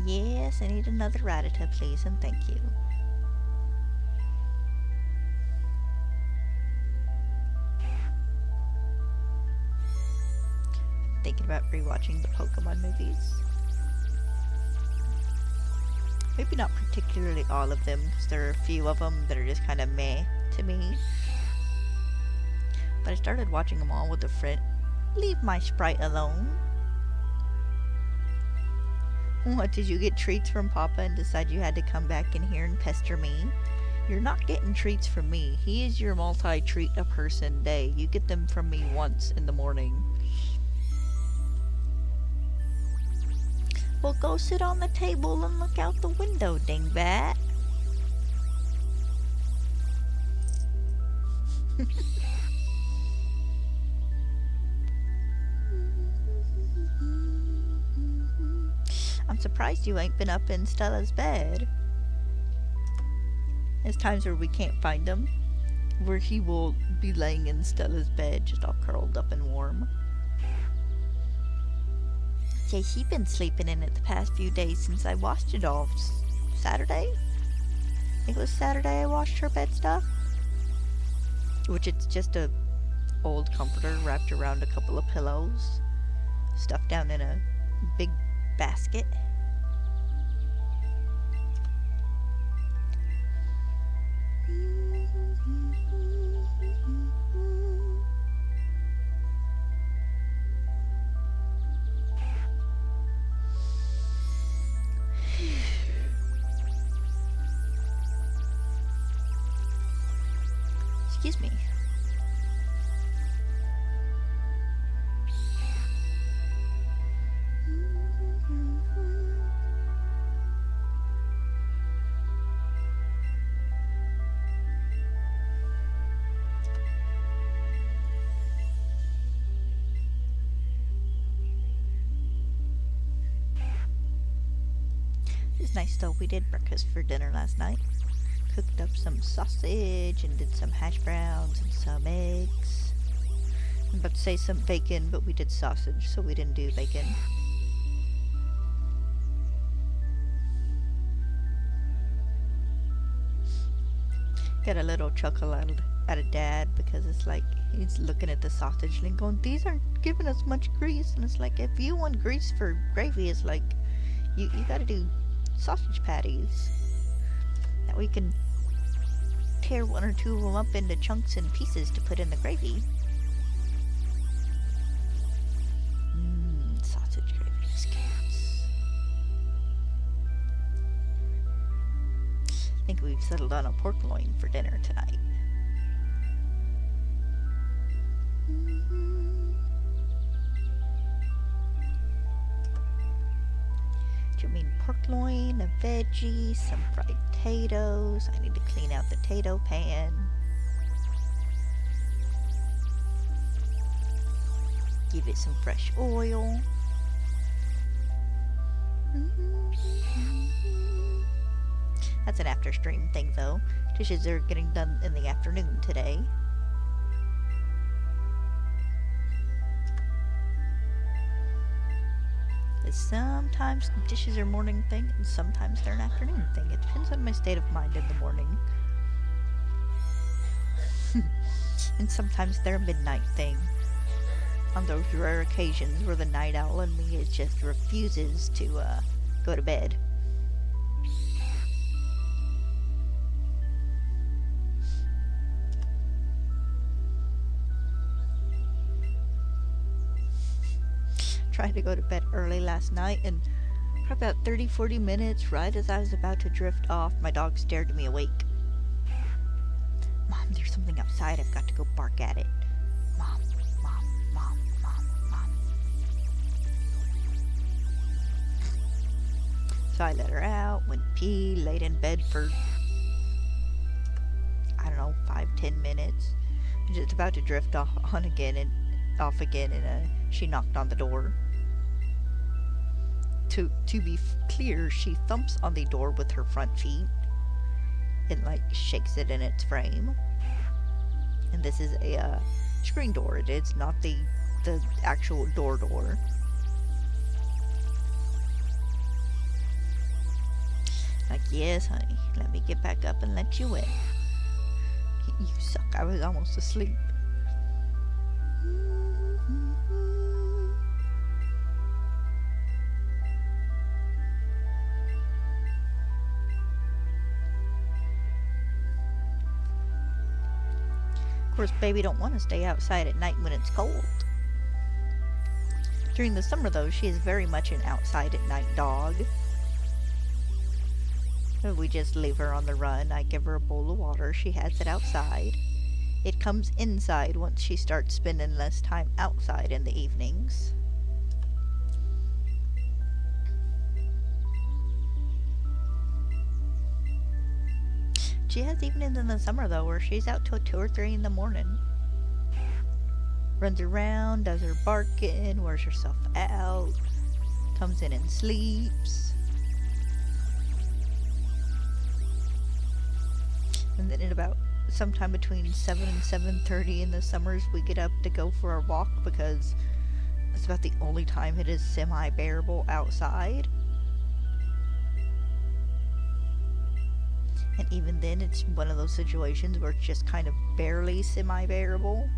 Yes, I need another Rattata, please, and thank you. Thinking about rewatching the Pokemon movies. Maybe not particularly all of them, because there are a few of them that are just kind of meh to me. But I started watching them all with a friend. Leave my sprite alone. What, did you get treats from Papa and decide you had to come back in here and pester me? You're not getting treats from me. He is your multi-treat-a-person day. You get them from me once in the morning. Well, go sit on the table and look out the window, dingbat. I'm surprised you ain't been up in Stella's bed. There's times where we can't find him, where he will be laying in Stella's bed, just all curled up and warm. Yeah, he's been sleeping in it the past few days since I washed it all. Saturday? I think it was Saturday I washed her bed stuff. Which it's just a old comforter wrapped around a couple of pillows, stuffed down in a big basket. Excuse me. It's nice though. We did breakfast for dinner last night. Cooked up some sausage and did some hash browns and some eggs. I'm about to say some bacon, but we did sausage, so we didn't do bacon. Got a little chuckle out of Dad because it's like he's looking at the sausage and going, "These aren't giving us much grease." And it's like, if you want grease for gravy, it's like you got to do sausage patties. That we can tear one or two of them up into chunks and pieces to put in the gravy. Sausage gravy biscuits. I think we've settled on a pork loin for dinner tonight. Do you mean pork loin, a veggie, some fried potatoes? I need to clean out the potato pan. Give it some fresh oil. That's an after stream thing though. Dishes are getting done in the afternoon today. Sometimes dishes are morning thing and sometimes they're an afternoon thing. It depends on my state of mind in the morning. And sometimes they're a midnight thing. On those rare occasions where the night owl in me just refuses to go to bed. Tried to go to bed early last night, and for about 30-40 minutes, right as I was about to drift off, my dog stared me awake. "Mom, there's something outside. I've got to go bark at it. Mom, Mom, Mom, Mom, Mom." So I let her out, went pee, laid in bed for, I don't know, 5-10 minutes. Just about to drift off again, and she knocked on the door. To be clear, she thumps on the door with her front feet and like shakes it in its frame. And this is a screen door. It is not the actual door. Like, "Yes, honey, let me get back up and let you in." You suck. I was almost asleep. Of course, baby don't want to stay outside at night when it's cold. During the summer, though, she is very much an outside-at-night dog. We just leave her on the run. I give her a bowl of water. She has it outside. It comes inside once she starts spending less time outside in the evenings. She has evenings in the summer, though, where she's out till 2 or 3 in the morning. Runs around, does her barking, wears herself out, comes in and sleeps. And then at about sometime between 7 and 7:30 in the summers, we get up to go for a walk because it's about the only time it is semi-bearable outside. And even then, it's one of those situations where it's just kind of barely semi-bearable.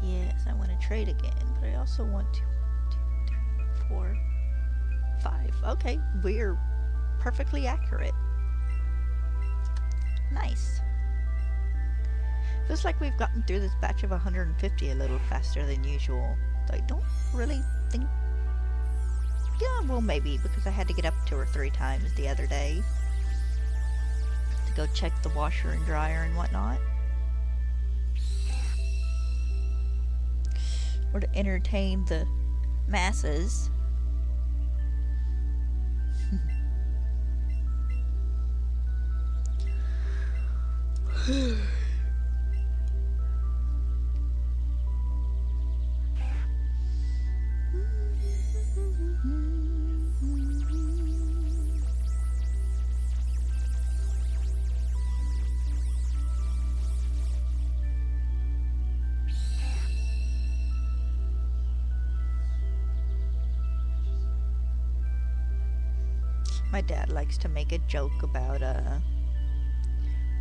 Yes, I want to trade again, but I also want to. 1, 2, 3, 4, 5. Okay, we're perfectly accurate. Nice. Feels like we've gotten through this batch of 150 a little faster than usual. I don't really think... Yeah, well, maybe, because I had to get up 2 or 3 times the other day to go check the washer and dryer and whatnot. or to entertain the masses. My dad likes to make a joke about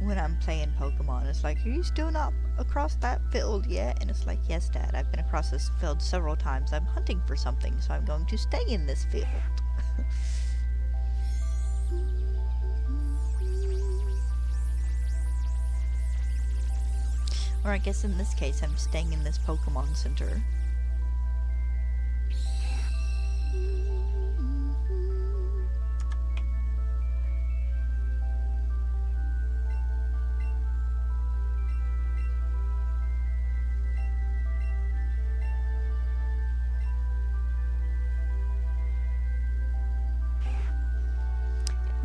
when I'm playing Pokemon. It's like, are you still not across that field yet? And it's like, yes, Dad, I've been across this field several times. I'm hunting for something, so I'm going to stay in this field. Or I guess in this case, I'm staying in this Pokemon Center.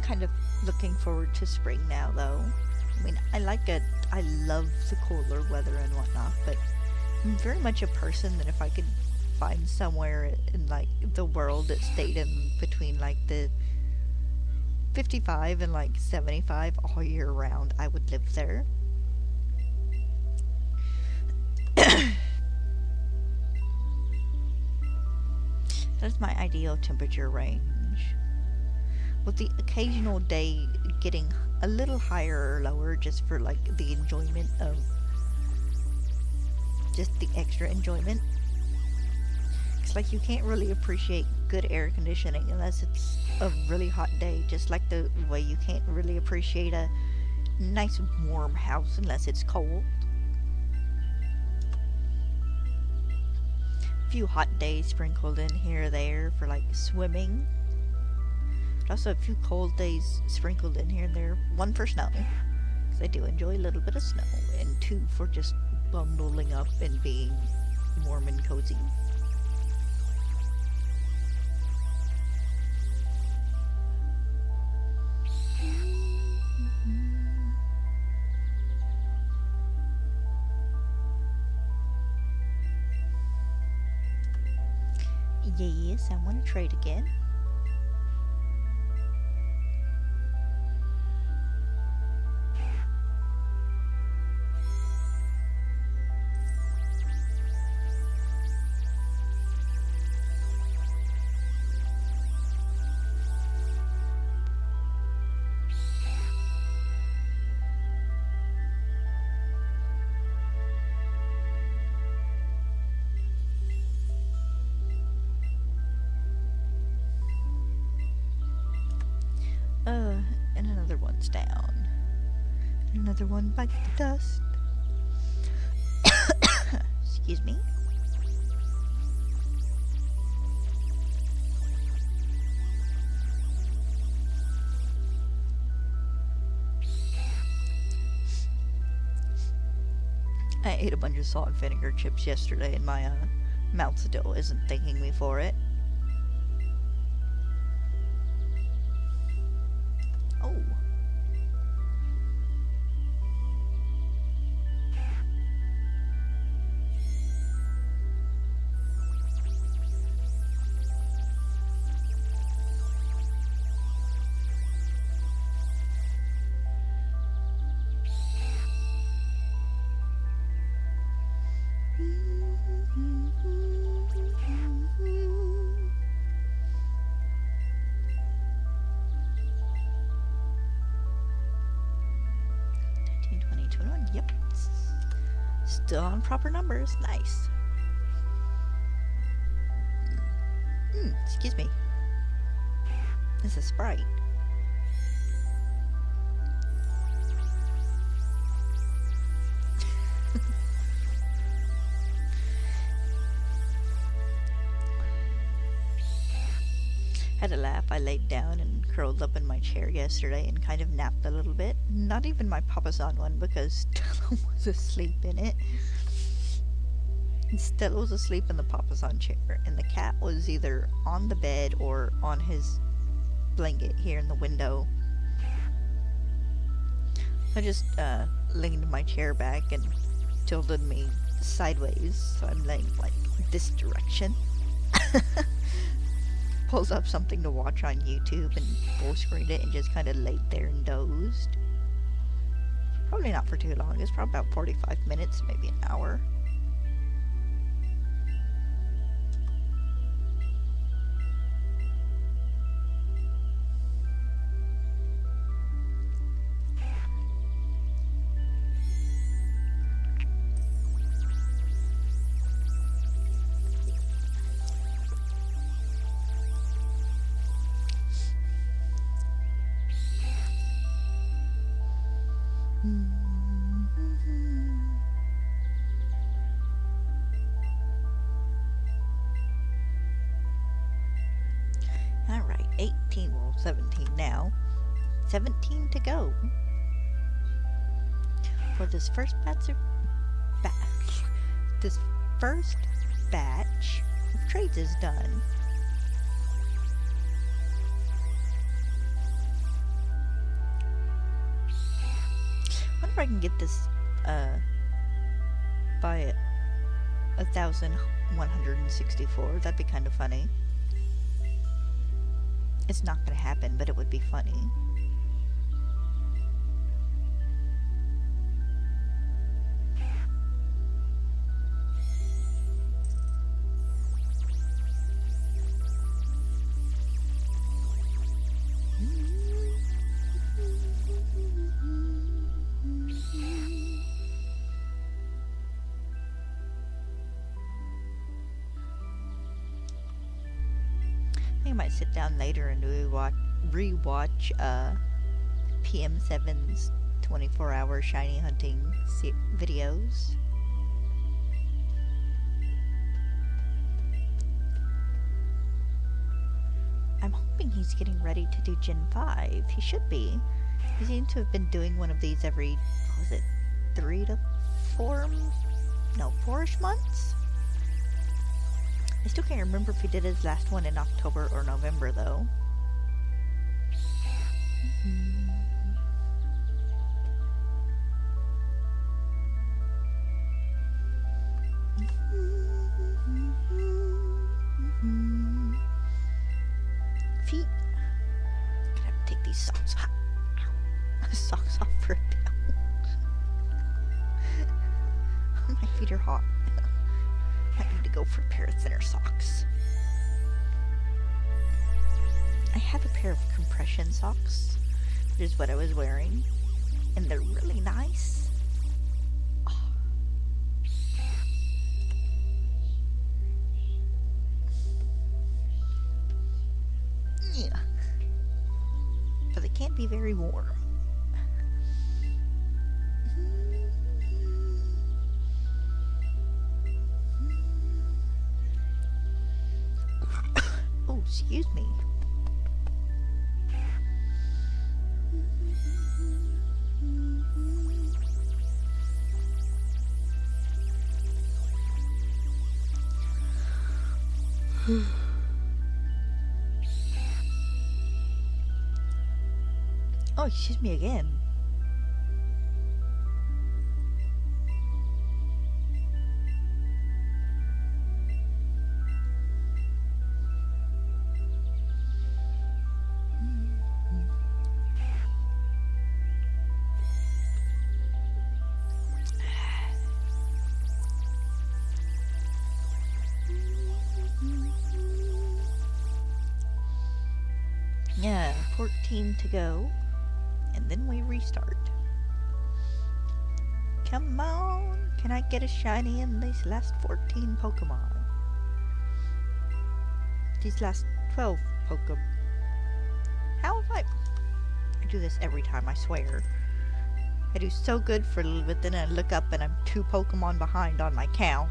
Kind of looking forward to spring now, though. I mean, I love the cooler weather and whatnot, but I'm very much a person that if I could find somewhere in like the world that stayed in between like the 55 and like 75 all year round, I would live there. That's my ideal temperature range, with the occasional day getting a little higher or lower just for like the enjoyment of just the extra enjoyment. It's like you can't really appreciate good air conditioning unless it's a really hot day, just like the way you can't really appreciate a nice warm house unless it's cold. A few hot days sprinkled in here or there for like swimming. Also a few cold days sprinkled in here and there. One for snow, because I do enjoy a little bit of snow. And two for just bundling up and being warm and cozy. Yes, I want to trade again. And another one's down. Another one bites the dust. Excuse me. I ate a bunch of salt and vinegar chips yesterday and my mouth still isn't thanking me for it. Oh. Yep. Still on proper numbers. Nice. Excuse me. It's a Sprite. Had a laugh. I laid down and curled up in my chair yesterday and kind of napped a little bit. Not even my papasan one because Stella was asleep in it. Stella was asleep in the papasan chair, and the cat was either on the bed or on his blanket here in the window. I just leaned my chair back and tilted me sideways, so I'm laying like this direction. Pulls up something to watch on YouTube and full screened it and just kind of laid there and dozed. Probably not for too long. It's probably about 45 minutes, maybe an hour. Alright, 18, well 17 now. 17 to go. For this first batch of this first batch of trades is done. I wonder if I can get this by 1,164. That'd be kind of funny. It's not gonna happen, but it would be funny. I might sit down later and rewatch PM7's 24-hour shiny hunting videos. I'm hoping he's getting ready to do Gen 5. He should be. He seems to have been doing one of these every, what was it, 3 to 4? No, 4-ish months? I still can't remember if he did his last one in October or November, though. Feet. I'm gonna have to take these socks off for a bit. My feet are hot. I need to go for a pair of thinner socks. I have a pair of compression socks, which is what I was wearing, and they're really nice. Oh. Yeah. But they can't be very warm. Oh, excuse me. Oh, excuse me again. Yeah, 14 to go, and then we restart. Come on, can I get a shiny in these last 14 Pokemon? These last 12 Pokemon. How have I do this every time, I swear. I do so good for a little bit, then I look up and I'm 2 Pokemon behind on my count.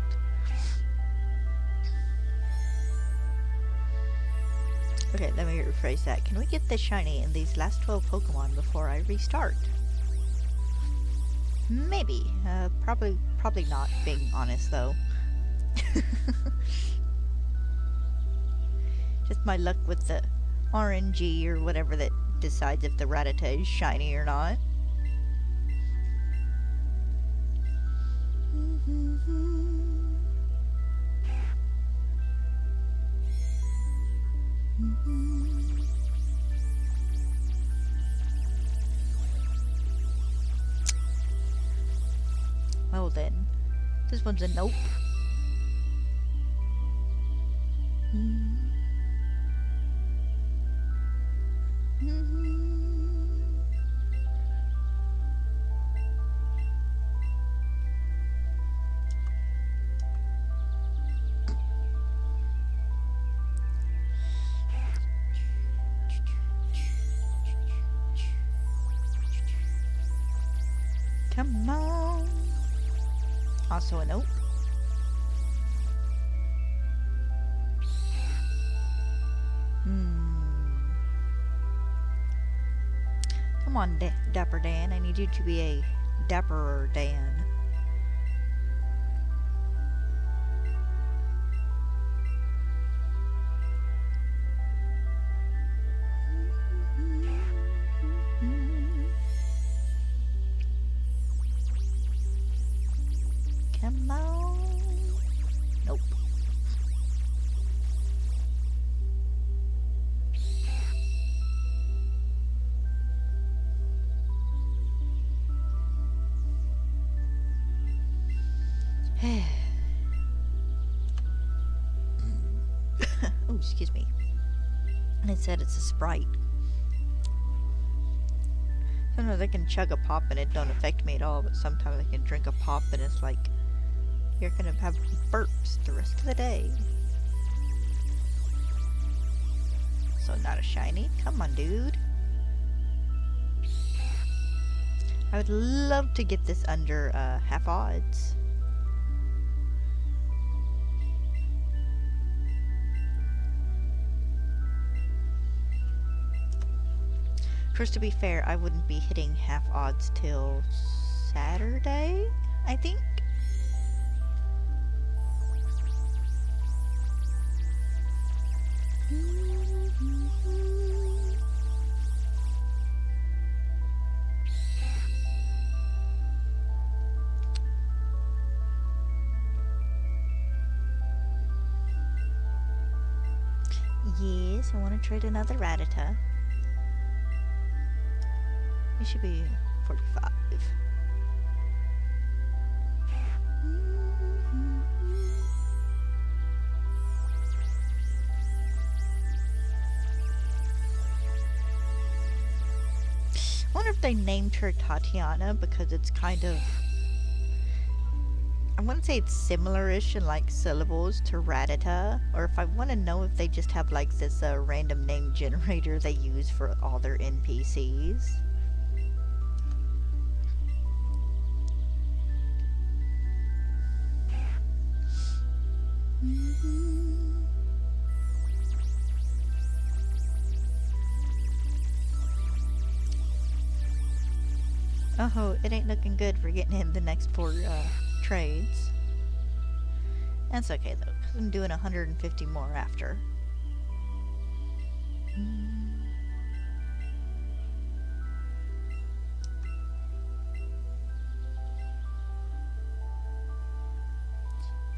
Okay, let me rephrase that. Can we get this shiny in these last 12 Pokemon before I restart? Maybe. Probably not, being honest, though. Just my luck with the RNG or whatever that decides if the Rattata is shiny or not. Well then, this one's a nope. Come on. Also a nope. Come on, Dapper Dan. I need you to be a dapperer Dan. Come on. Nope. Oh, excuse me. And it said it's a Sprite. Sometimes I can chug a pop and it don't affect me at all, but sometimes I can drink a pop and it's like, you're gonna have burps the rest of the day. So not a shiny? Come on, dude. I would love to get this under half odds. First, to be fair, I wouldn't be hitting half odds till Saturday, I think. Yes, I want to trade another Rattata. It should be 45. I wonder if they named her Tatiana because it's kind of, I want to say it's similar-ish in like syllables to Rattata, or if I want to know if they just have like this random name generator they use for all their NPCs. Oh, it ain't looking good for getting in the next 4 trades. That's okay though, because I'm doing 150 more after.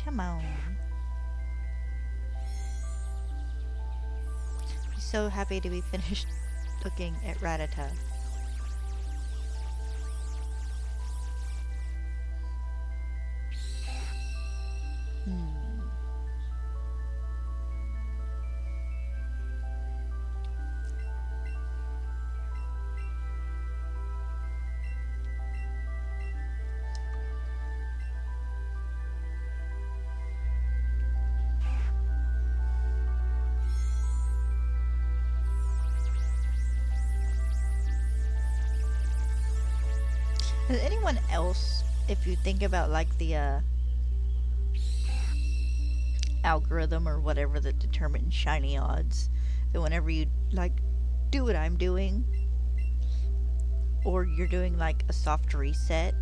Come on. I'm so happy to be finished looking at Rattata. Does anyone else, if you think about like the algorithm or whatever that determines shiny odds, that whenever you like do what I'm doing, or you're doing like a soft reset,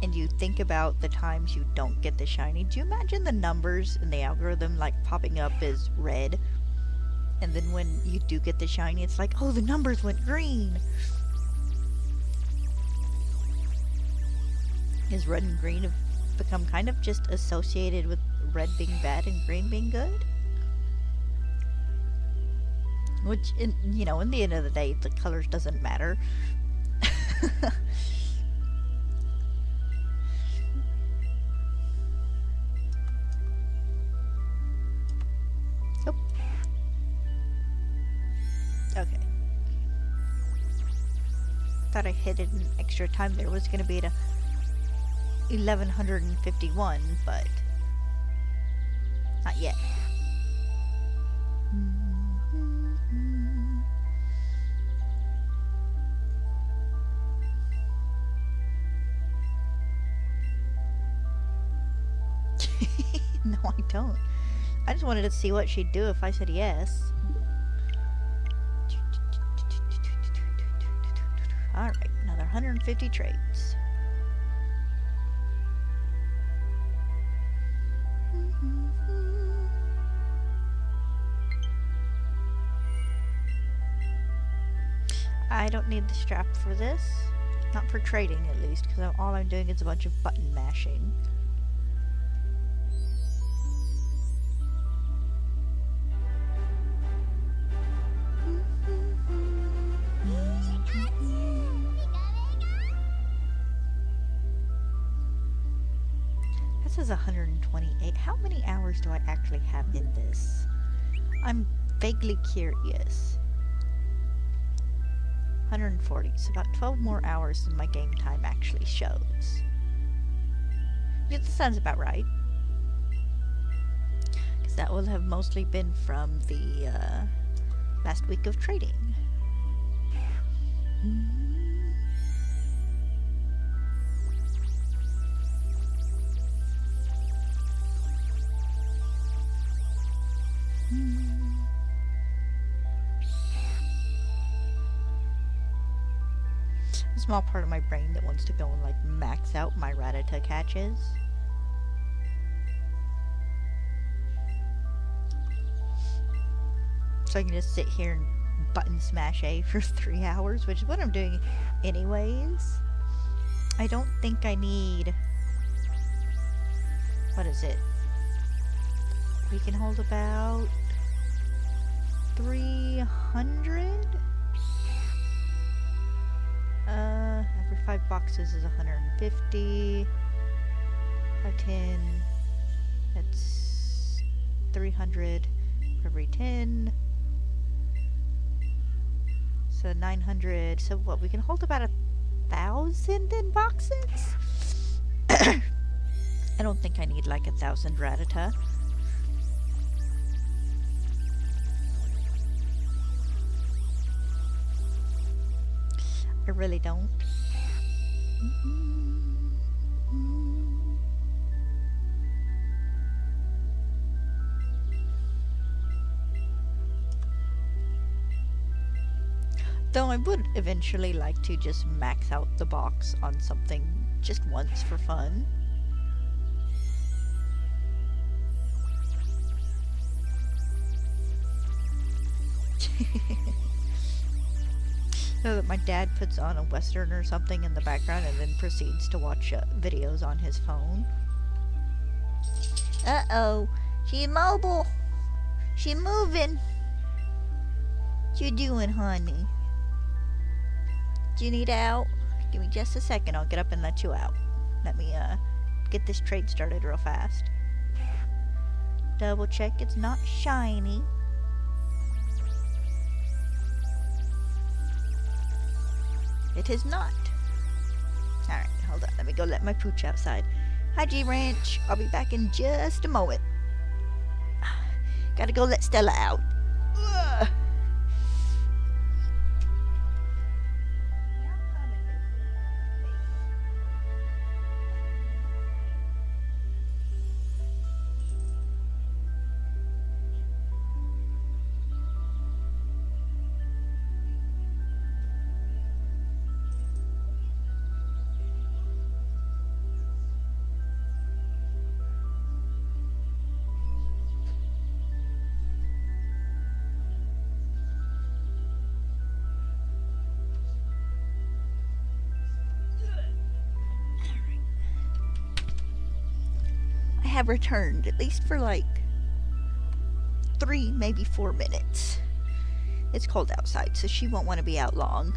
and you think about the times you don't get the shiny, do you imagine the numbers in the algorithm like popping up as red? And then when you do get the shiny, it's like, oh, the numbers went green. Is red and green have become kind of just associated with red being bad and green being good? Which, in the end of the day, the colors doesn't matter. Oh. Okay. Thought I hit it an extra time there. Was going to be at 1151, but not yet. No, I don't. I just wanted to see what she'd do if I said yes. Alright, another 150 traits. I don't need the strap for this. Not for trading, at least, because all I'm doing is a bunch of button mashing. This is 128. How many hours do I actually have in this? I'm vaguely curious. 140, so about 12 more hours than my game time actually shows. Yeah, that sounds about right. Because that will have mostly been from the last week of trading. A small part of my brain that wants to go and like max out my Rattata catches. So I can just sit here and button smash A for 3 hours, which is what I'm doing anyways. I don't think I need... What is it? We can hold about 300? Every 5 boxes is 150. 510. That's 300 for every 10. So 900. So what? We can hold about 1,000 in boxes? I don't think I need like 1,000 Rattata. I really don't. Though I would eventually like to just max out the box on something just once for fun. So that my dad puts on a western or something in the background and then proceeds to watch videos on his phone. Uh-oh. She mobile. She moving. What you doing, honey? Do you need out? Give me just a second. I'll get up and let you out. Let me get this trade started real fast. Double check it's not shiny. It is not. Alright, hold on. Let me go let my pooch outside. Hi, G-Ranch. I'll be back in just a moment. Gotta go let Stella out. Ugh. have returned, at least for like 3, maybe 4 minutes. It's cold outside, so she won't want to be out long.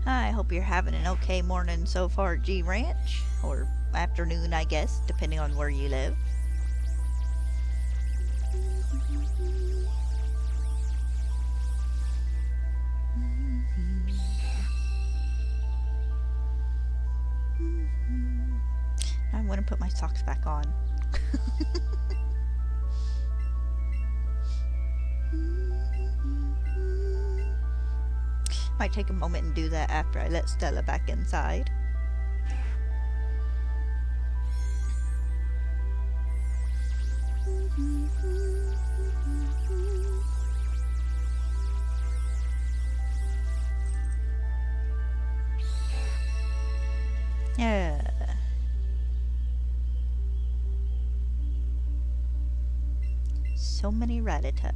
I hope you're having an okay morning so far, G Ranch. Or afternoon, I guess, depending on where you live. I want to put my socks back on. Might take a moment and do that after I let Stella back inside. Yeah. So many Rattata.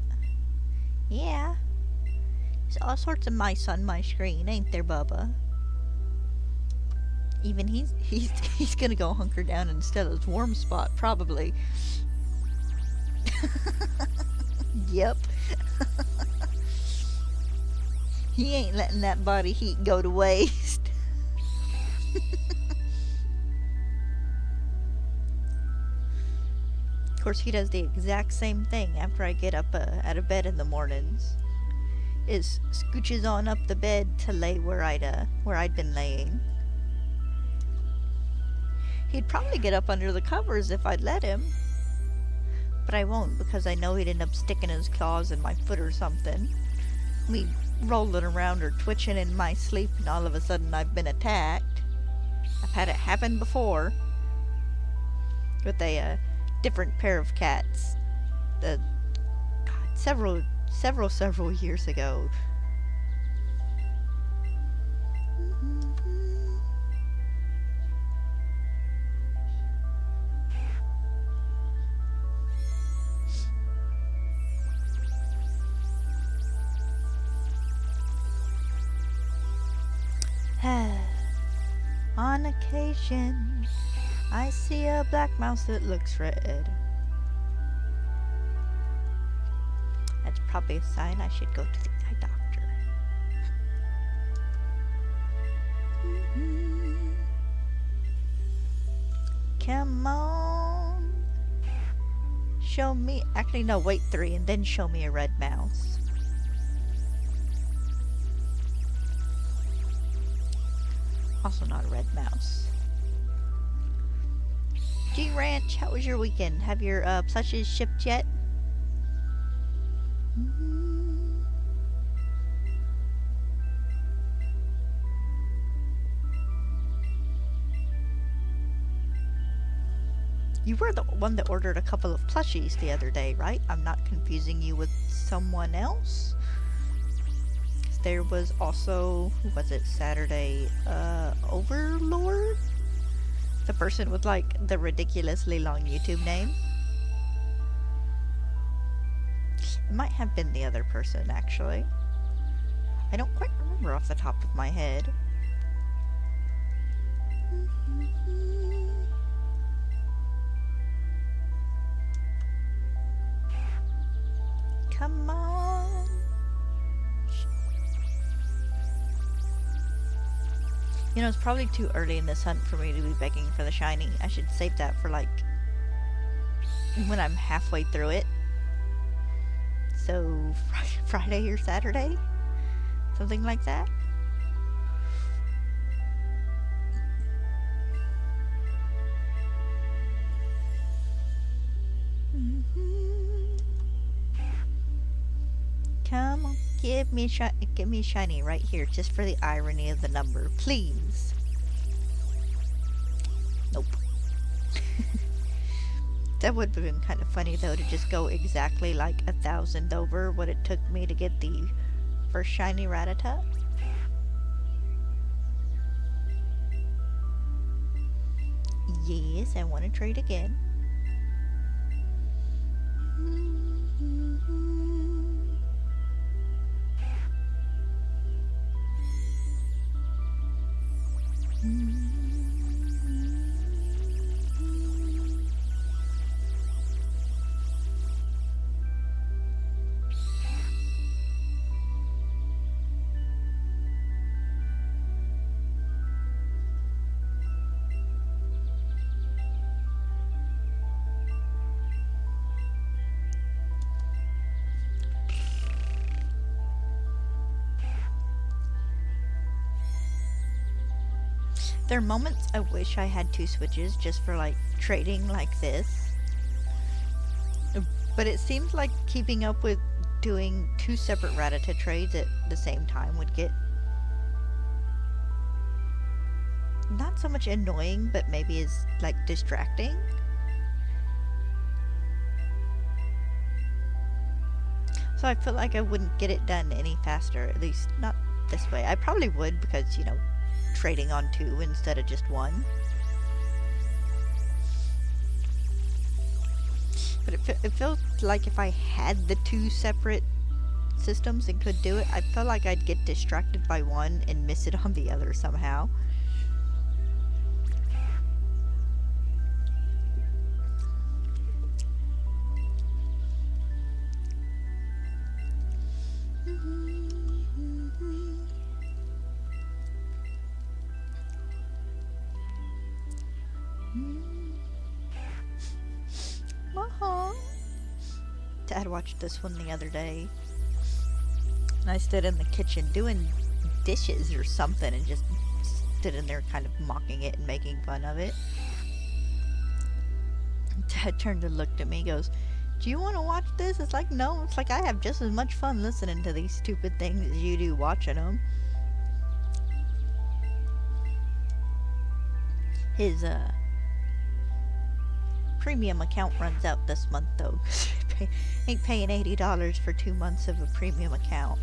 Yeah. There's all sorts of mice on my screen, ain't there, Bubba? Even he's gonna go hunker down in Stella's warm spot, probably. Yep. He ain't letting that body heat go to waste. Of course, he does the exact same thing after I get up out of bed in the mornings. Is scooches on up the bed to lay where I'd been laying. He'd probably get up under the covers if I'd let him. But I won't, because I know he'd end up sticking his claws in my foot or something. Me rolling around or twitching in my sleep, and all of a sudden I've been attacked. I've had it happen before. With a different pair of cats. God, several years ago. On occasion, I see a black mouse that looks red. That's probably a sign I should go to the eye doctor. Come on. Show me. Actually, no, wait 3 and then show me a red mouse. Also not a red mouse. G Ranch, how was your weekend? Have your plushes shipped yet? You were the one that ordered a couple of plushies the other day, right? I'm not confusing you with someone else? There was also, who was it, Saturday, Overlord? The person with, like, the ridiculously long YouTube name? It might have been the other person, actually. I don't quite remember off the top of my head. Come on. You know, it's probably too early in this hunt for me to be begging for the shiny. I should save that for, like, when I'm halfway through it. So, Friday or Saturday? Something like that? Come on, give me a shiny right here, just for the irony of the number, please. Nope. That would have been kind of funny though, to just go exactly like 1,000 over what it took me to get the first shiny Rattata. Yes, I want to trade again. There are moments I wish I had two switches just for like trading like this. But it seems like keeping up with doing two separate Rattata trades at the same time would get not so much annoying, but maybe is like distracting. So I feel like I wouldn't get it done any faster, at least not this way. I probably would because, you know, trading on two instead of just one. But it feels like if I had the two separate systems and could do it, I feel like I'd get distracted by one and miss it on the other somehow. Dad watched this one the other day. And I stood in the kitchen doing dishes or something and just stood in there kind of mocking it and making fun of it. Dad turned and looked at me, goes, "Do you want to watch this?" It's like, no, it's like I have just as much fun listening to these stupid things as you do watching them. His premium account runs out this month though. Ain't paying $80 for 2 months of a premium account.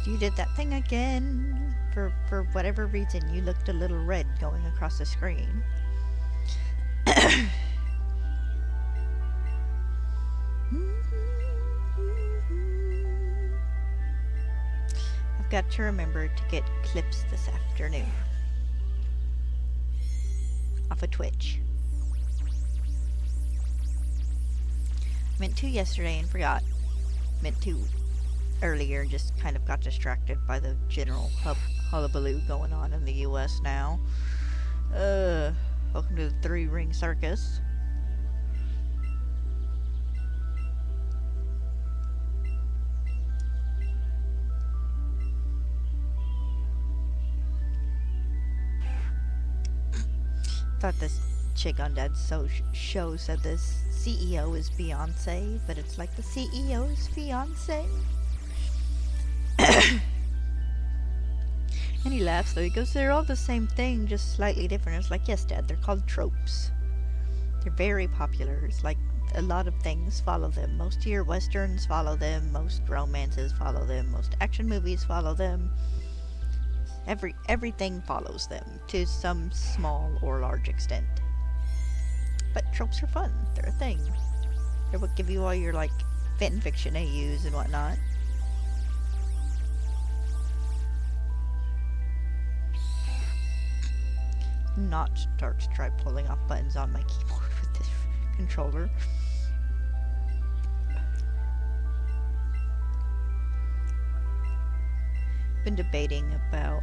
You did that thing again. For whatever reason, you looked a little red going across the screen. I've got to remember to get clips this afternoon. Off of Twitch. Meant to yesterday and forgot. Meant to earlier and just kind of got distracted by the general hullabaloo going on in the US now. Welcome to the three-ring circus. Thought this chick on Dad's show said this CEO is Beyonce, but it's like the CEO's fiance. And he laughs though. He goes, "They're all the same thing, just slightly different." It's like, yes, Dad, they're called tropes. They're very popular. It's like a lot of things follow them. Most of your westerns follow them. Most romances follow them. Most action movies follow them. Everything follows them to some small or large extent. But tropes are fun. They're a thing. They're what give you all your like fan fiction AUs and whatnot. Not start to try pulling off buttons on my keyboard with this controller. Been debating about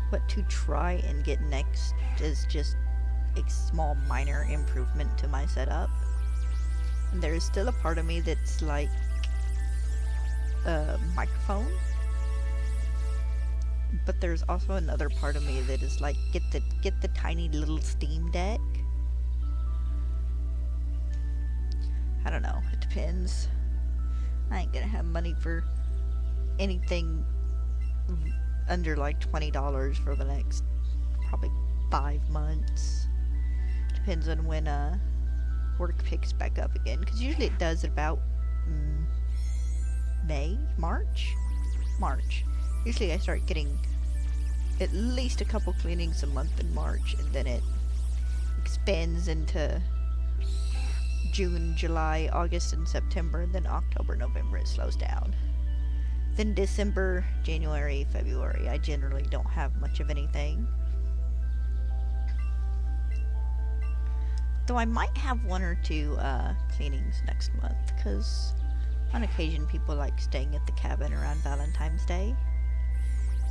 what to try and get next is just a small minor improvement to my setup. And there is still a part of me that's like a microphone. But there's also another part of me that is like, get the tiny little Steam Deck. I don't know. It depends. I ain't gonna have money for anything under like $20 for the next probably 5 months. Depends on when work picks back up again. Because usually it does at about March. Usually I start getting at least a couple cleanings a month in March, and then it expands into June, July, August, and September, and then October, November it slows down. Then December, January, February, I generally don't have much of anything. Though I might have 1 or 2 cleanings next month, because on occasion people like staying at the cabin around Valentine's Day.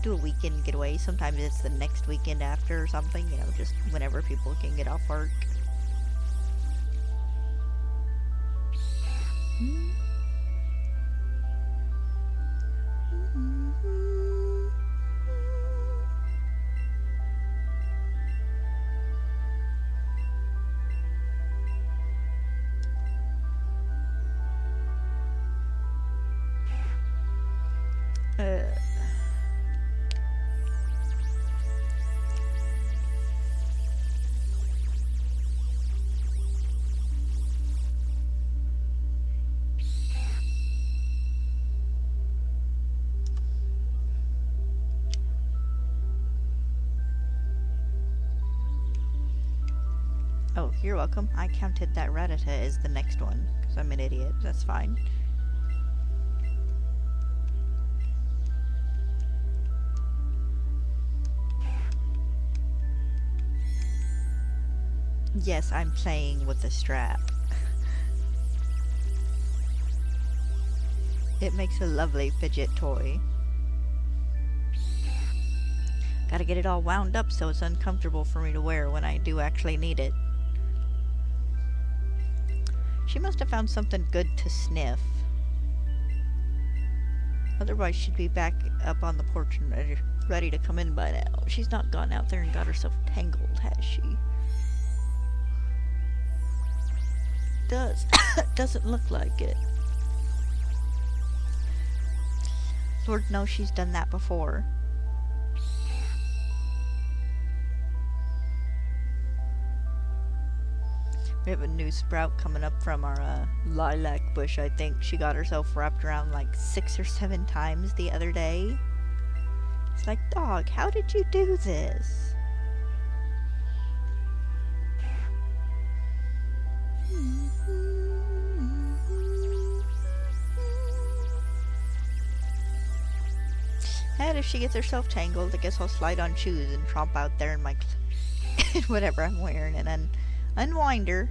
Do a weekend getaway. Sometimes it's the next weekend after or something, you know, just whenever people can get off work. You're welcome. I counted that Rattata as the next one, because I'm an idiot. That's fine. Yes, I'm playing with the strap. It makes a lovely fidget toy. Gotta get it all wound up so it's uncomfortable for me to wear when I do actually need it. She must have found something good to sniff. Otherwise she'd be back up on the porch and ready to come in by now. She's not gone out there and got herself tangled, has she? Doesn't look like it. Lord knows she's done that before. We have a new sprout coming up from our lilac bush, I think. She got herself wrapped around like 6 or 7 times the other day. It's like, dog, how did you do this? And if she gets herself tangled, I guess I'll slide on shoes and tromp out there in my whatever I'm wearing and then unwind her.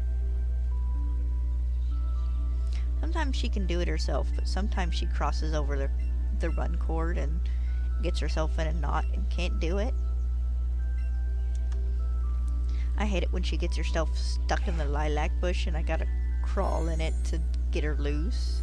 Sometimes she can do it herself, but sometimes she crosses over the run cord and gets herself in a knot and can't do it. I hate it when she gets herself stuck in the lilac bush and I gotta crawl in it to get her loose.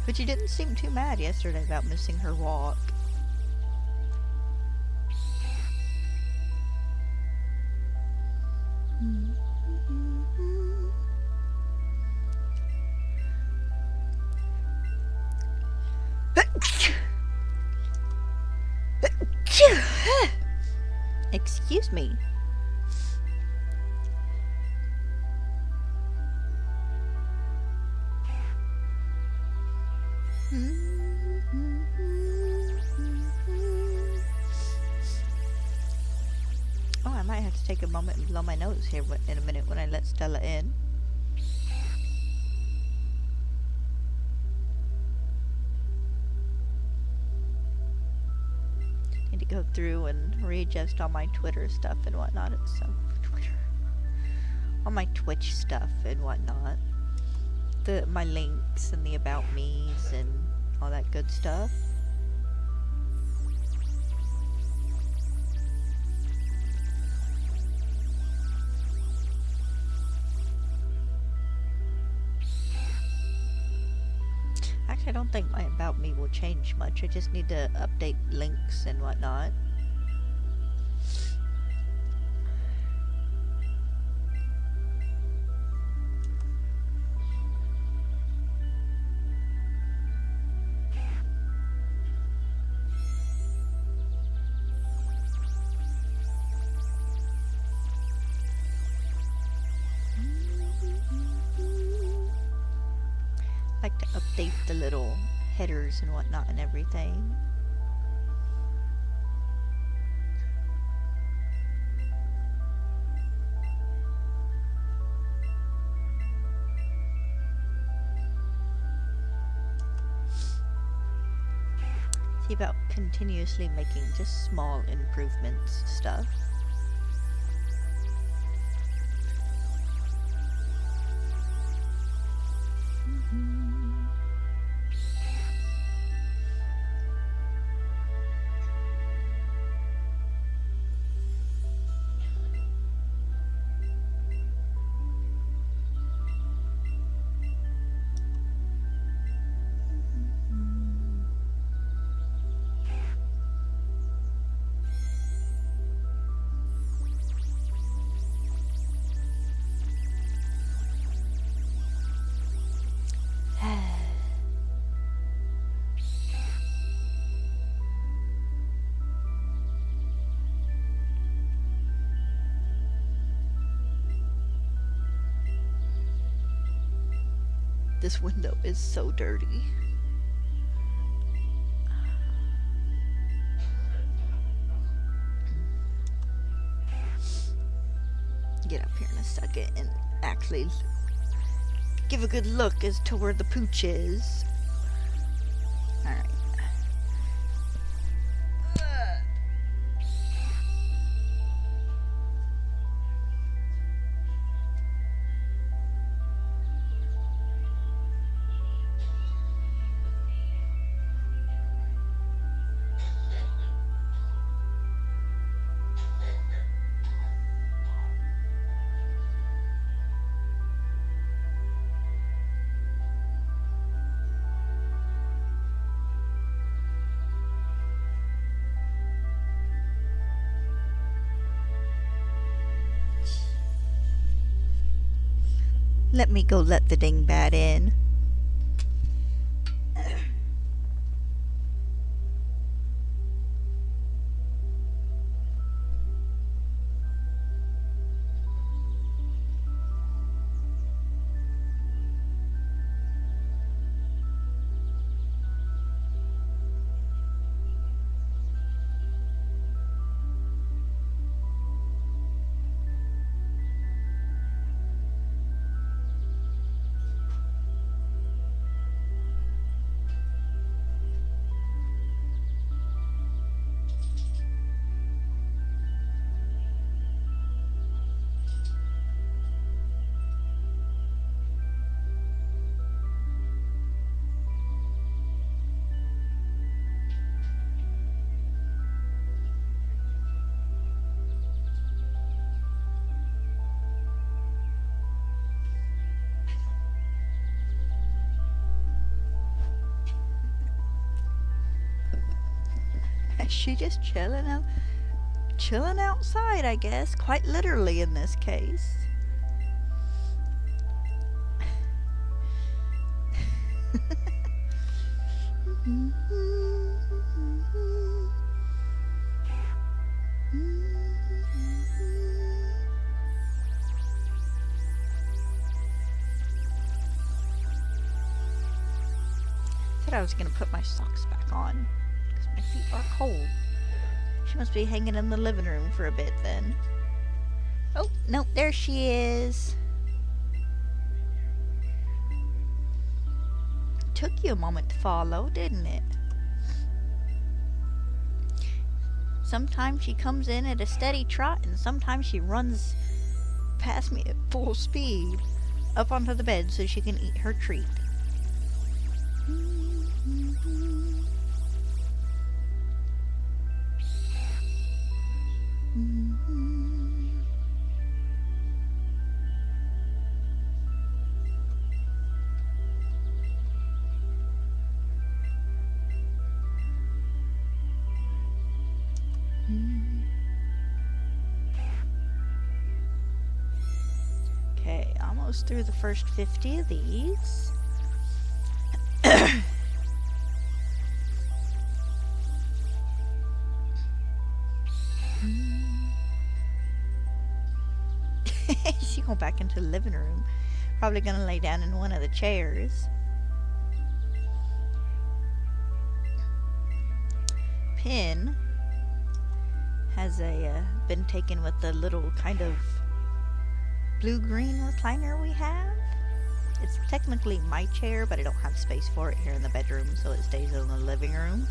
But she didn't seem too mad yesterday about missing her walk. Excuse me. Oh, I might have to take a moment and blow my nose here in a minute when I let Stella in. Need to go through and readjust all my Twitter stuff and whatnot. All my Twitch stuff and whatnot. My links and the about me's and all that good stuff. Actually, I don't think my about me will change much. I just need to update links and whatnot. Like to update the little headers and whatnot and everything. See about continuously making just small improvements stuff. This window is so dirty. Get up here in a second and actually give a good look as to where the pooch is. Alright. Let me go let the dingbat in. Is she just chilling outside, I guess, quite literally in this case. Said I was gonna put my socks back on because my feet are cold. She must be hanging in the living room for a bit then. Oh, no, there she is. Took you a moment to follow, didn't it? Sometimes she comes in at a steady trot, and sometimes she runs past me at full speed up onto the bed so she can eat her treat. Okay, almost through the first 50 of these. She's going back into the living room. Probably gonna lay down in one of the chairs. Pin has been taken with the little kind of blue-green recliner we have. It's technically my chair, but I don't have space for it here in the bedroom, so it stays in the living room.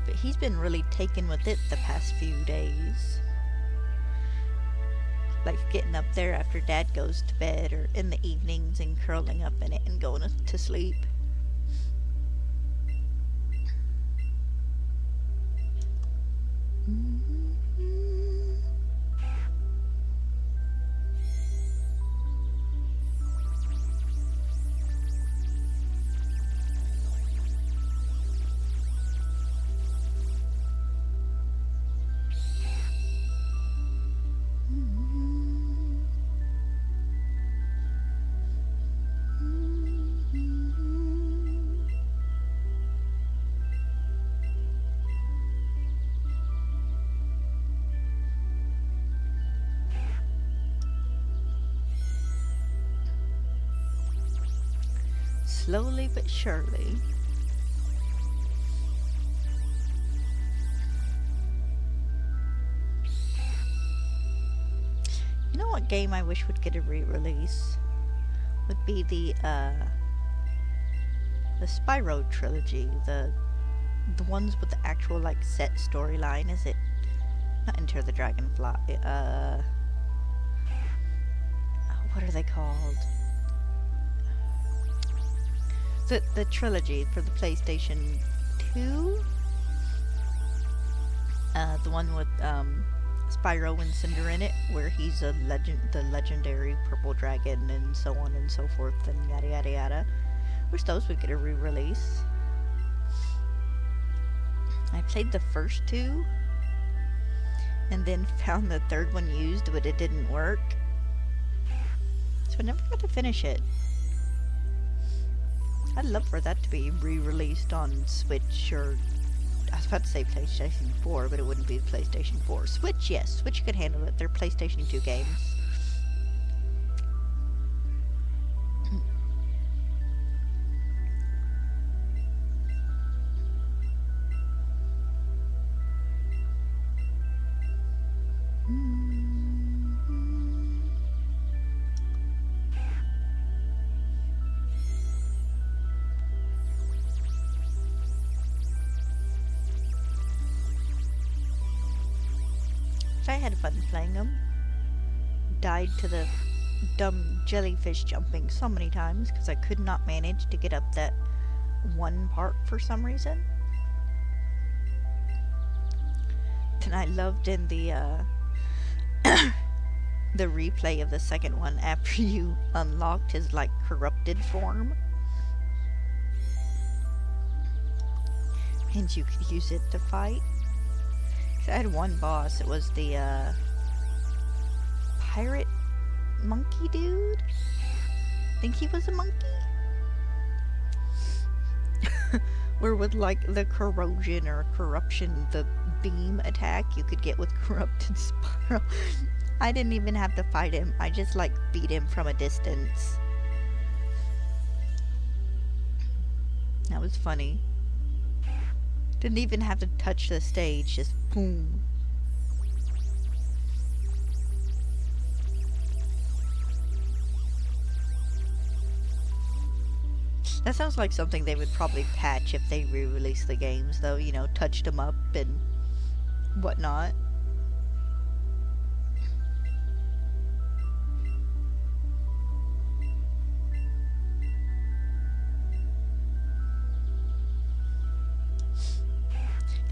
But he's been really taken with it the past few days. Like getting up there after Dad goes to bed, or in the evenings and curling up in it and going to sleep. Slowly but surely. You know what game I wish would get a re-release? Would be the Spyro trilogy, the ones with the actual like set storyline. Is it not Enter the Dragonfly? What are they called? The trilogy for the PlayStation 2. The one with Spyro and Cinder in it, where he's the legendary purple dragon, and so on and so forth, and yada yada yada. Wish those would get a re-release. I played the first two, and then found the third one used, but it didn't work. So I never got to finish it. I'd love for that to be re-released on Switch, or I was about to say PlayStation 4, but it wouldn't be PlayStation 4. Switch, yes. Switch could handle it. They're PlayStation 2 games. I had fun playing them. Died to the dumb jellyfish jumping so many times because I could not manage to get up that one part for some reason. And I loved in the the replay of the second one after you unlocked his like corrupted form. And you could use it to fight. I had one boss. It was the pirate monkey dude. Think he was a monkey? Where with like the corrosion or corruption, the beam attack you could get with corrupted Spyro. I didn't even have to fight him. I just like beat him from a distance. That was funny. Didn't even have to touch the stage, just boom. That sounds like something they would probably patch if they re-release the games, though, you know, touched them up and whatnot.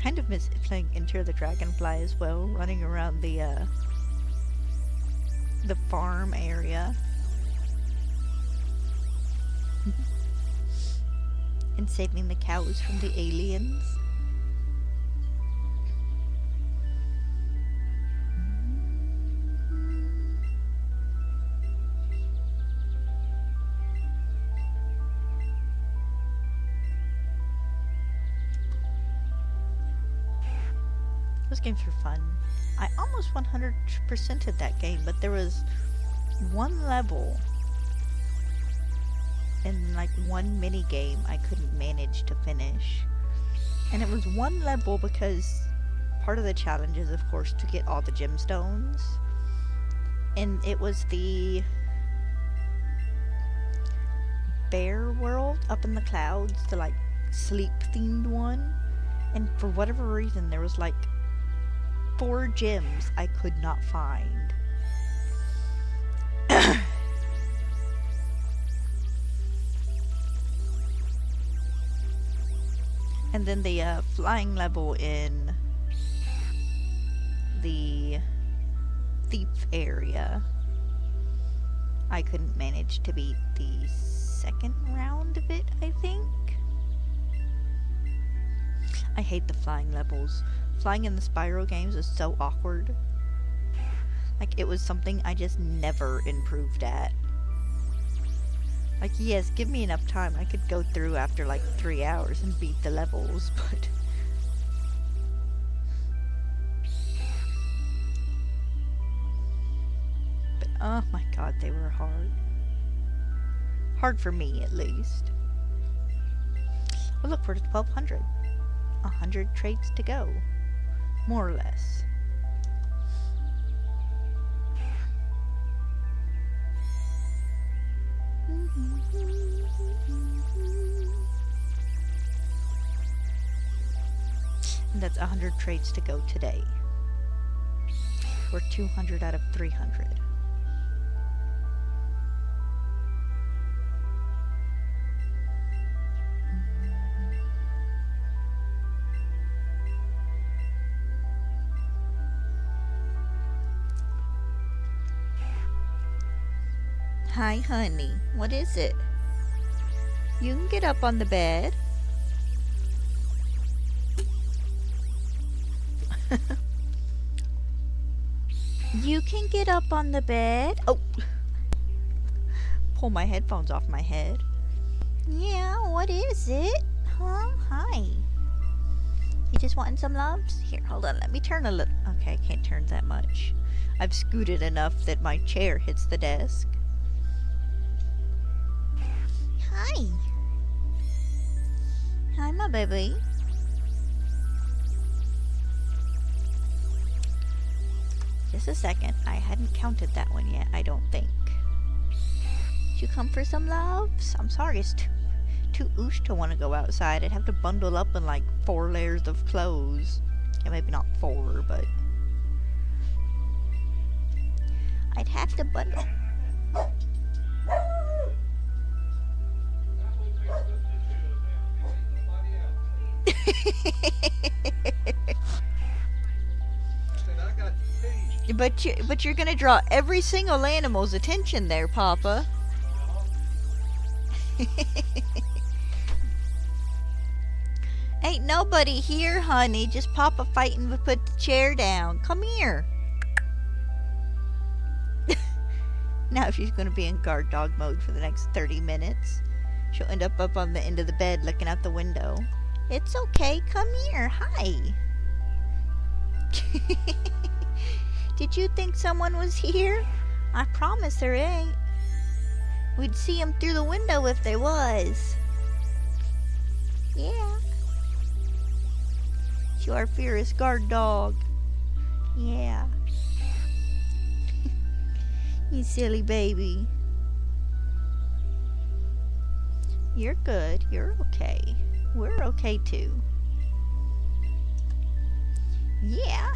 Kind of miss playing Enter the Dragonfly as well, running around the farm area. And saving the cows from the aliens. Those games were fun. I almost 100%ed that game, but there was one level in like one mini game I couldn't manage to finish. And it was one level because part of the challenge is, of course, to get all the gemstones. And it was the bear world up in the clouds, the like sleep themed one. And for whatever reason, there was like 4 gems I could not find. And then the flying level in the thief area, I couldn't manage to beat the second round of it, I think. I hate the flying levels. Flying in the Spyro games is so awkward. Like, it was something I just never improved at. Like, yes, give me enough time. I could go through after like 3 hours and beat the levels, but... oh my god, they were hard. Hard for me, at least. Oh look, we're at 1200. 100 trades to go. More or less. And that's 100 trades to go today. We're 200 out of 300. Hi, honey. What is it? You can get up on the bed. You can get up on the bed. Oh! Pull my headphones off my head. Yeah, what is it? Huh? Hi. You just wanting some loves? Here, hold on. Let me turn a little. Okay, I can't turn that much. I've scooted enough that my chair hits the desk. Hi. Hi, my baby. Just a second. I hadn't counted that one yet, I don't think. Did you come for some loves? I'm sorry, it's too oosh to want to go outside. I'd have to bundle up in like 4 layers of clothes. Yeah, maybe not 4, but I'd have to bundle. But you're gonna draw every single animal's attention there, Papa. Ain't nobody here, honey. Just Papa fighting to put the chair down. Come here. Now she's gonna be in guard dog mode for the next 30 minutes. She'll end up on the end of the bed looking out the window. It's okay. Come here. Hi. Did you think someone was here? I promise there ain't. We'd see him through the window if there was. Yeah. It's your fierce guard dog. Yeah. You silly baby. You're good. You're okay. We're okay too. Yeah.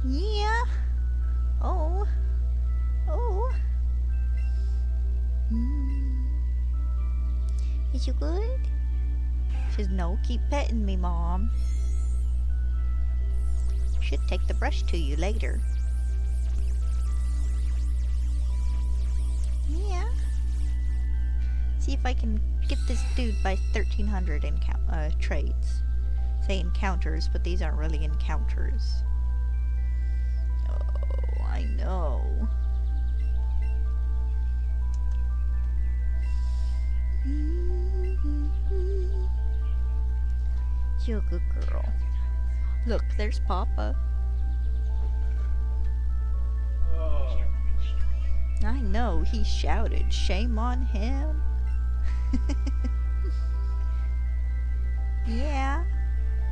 Yeah. Oh. Oh. Is you good? She says, no, keep petting me, Mom. Should take the brush to you later. Yeah. See if I can get this dude by 1300 trades. Say encounters, but these aren't really encounters. Oh, I know. You're a good girl. Look, there's Papa. Oh. I know, he shouted. Shame on him. Yeah.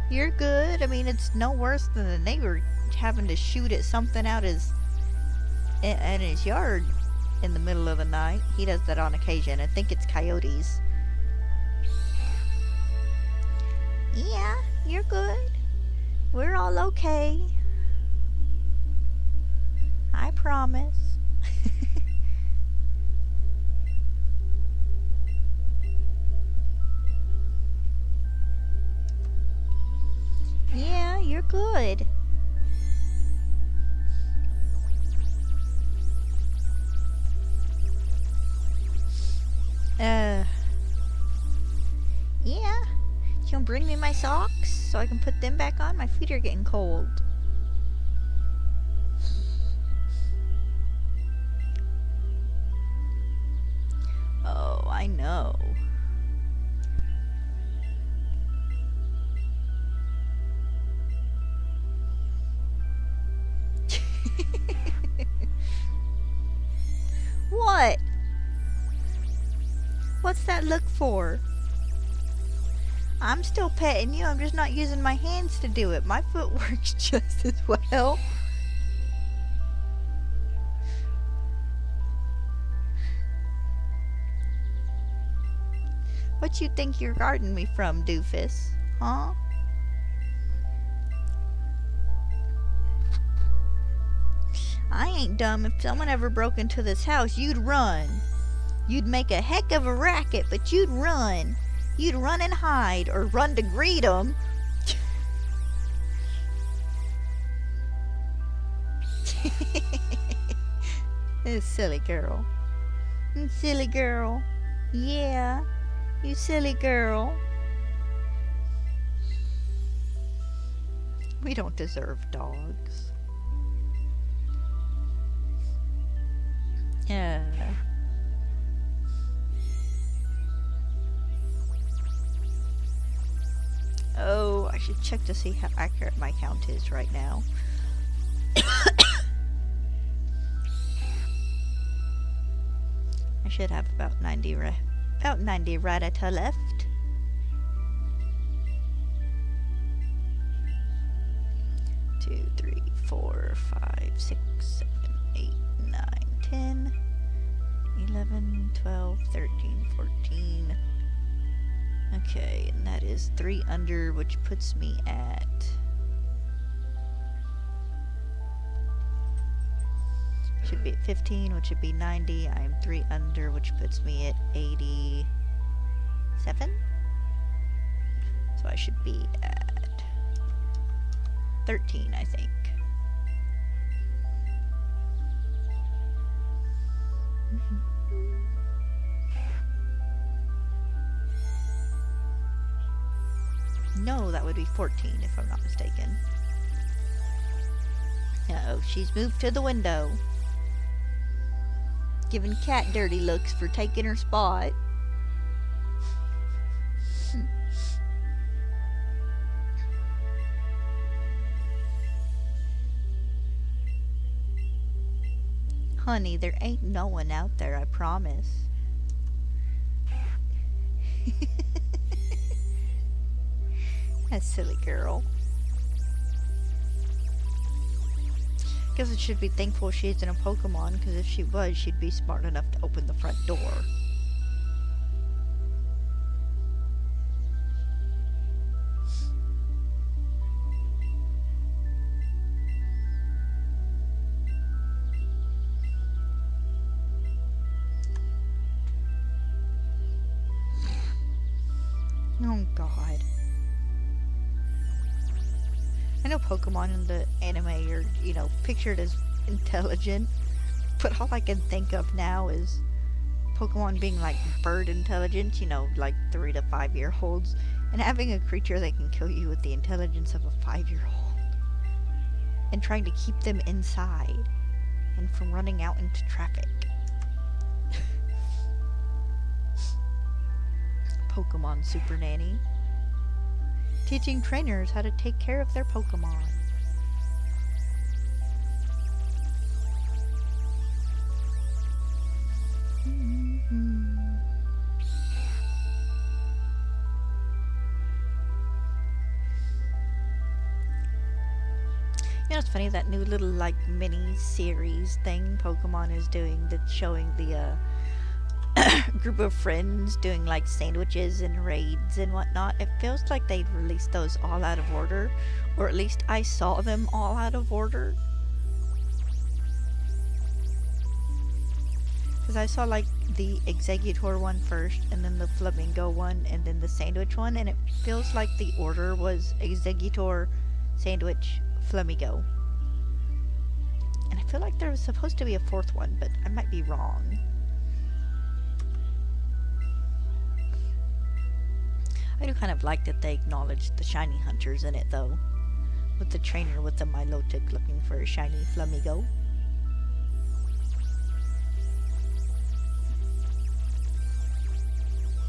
You're good. I mean, it's no worse than the neighbor having to shoot at something out in his yard in the middle of the night. He does that on occasion. I think it's coyotes. Yeah, you're good. We're all okay. I promise. Yeah, you're good. Yeah. You gonna bring me my socks so I can put them back on? My feet are getting cold. Oh, I know. What? What's that look for? I'm still petting you. I'm just not using my hands to do it. My foot works just as well. What you think you're guarding me from, doofus? Huh? I ain't dumb. If someone ever broke into this house, you'd run. You'd make a heck of a racket, but you'd run. You'd run and hide, or run to greet 'em. This silly girl. Silly girl. Yeah, you silly girl. We don't deserve dogs. Yeah. Oh, I should check to see how accurate my count is right now. I should have about 90 Rattata left. Two, 3, 4, 5, 6, 7, 8, 9, 10, 11, 12, 13, 14. Okay, and that is 3 under, which puts me at... should be at 15, which would be 90. I am 3 under, which puts me at 87. So I should be at 13, I think. No, that would be 14 if I'm not mistaken. Uh-oh, she's moved to the window. Giving Cat dirty looks for taking her spot. Honey, there ain't no one out there, I promise. That silly girl. Guess I should be thankful she isn't a Pokemon, because if she was, she'd be smart enough to open the front door. Oh god. I know Pokemon in the anime are, you know, pictured as intelligent, but all I can think of now is Pokemon being like bird intelligence, you know, like 3 to 5-year-olds, and having a creature that can kill you with the intelligence of a 5-year-old, and trying to keep them inside, and from running out into traffic. Pokemon Super Nanny. Teaching trainers how to take care of their Pokemon. You know, it's funny, that new little, like, mini-series thing Pokemon is doing that's showing the, group of friends doing, like, sandwiches and raids and whatnot. It feels like they released those all out of order, or at least I saw them all out of order. Because I saw, like, the Exeggutor one first, and then the Flamingo one, and then the Sandwich one, and it feels like the order was Exeggutor, Sandwich, Flamingo. And I feel like there was supposed to be a 4th one, but I might be wrong. I do kind of like that they acknowledged the shiny hunters in it, though. With the trainer with the Milotic looking for a shiny Flamingo.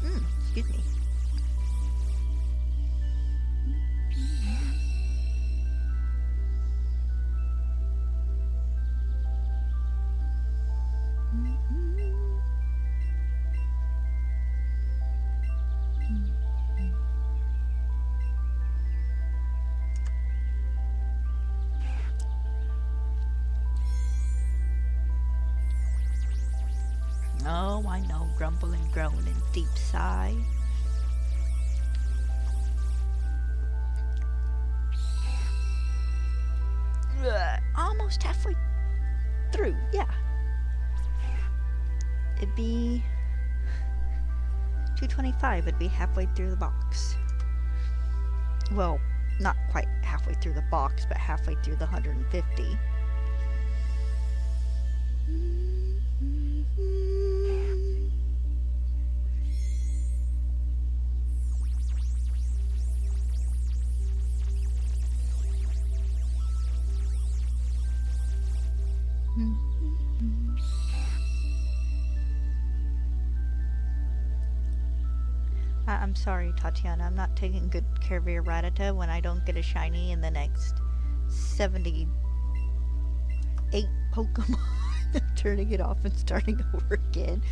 Excuse me. Oh, I know. Grumble and groan and deep sigh. Almost halfway through, yeah. It'd be 225. It'd be halfway through the box. Well, not quite halfway through the box, but halfway through the 150. I'm sorry, Tatiana. I'm not taking good care of your Rattata when I don't get a shiny in the next 78 Pokemon. I'm turning it off and starting over again.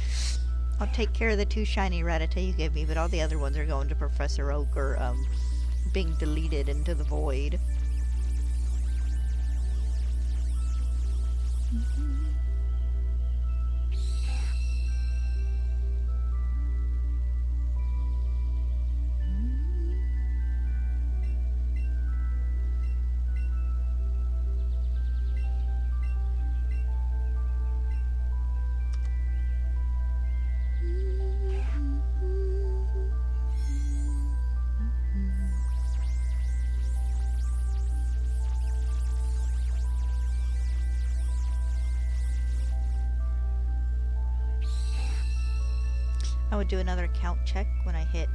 I'll take care of the 2 shiny Rattata you gave me, but all the other ones are going to Professor Oak or being deleted into the void. I would do another count check when I hit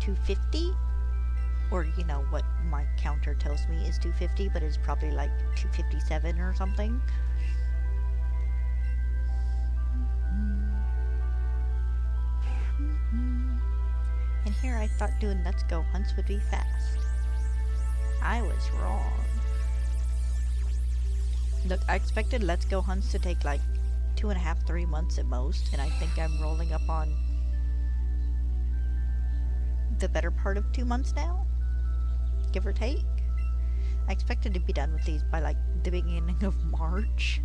250, or you know what my counter tells me is 250, but it's probably like 257 or something. And here I thought doing Let's Go hunts would be fast. I was wrong. Look, I expected Let's Go hunts to take like 2.5, 3 months at most, and I think I'm rolling up on the better part of 2 months now, give or take. I expected to be done with these by like the beginning of March.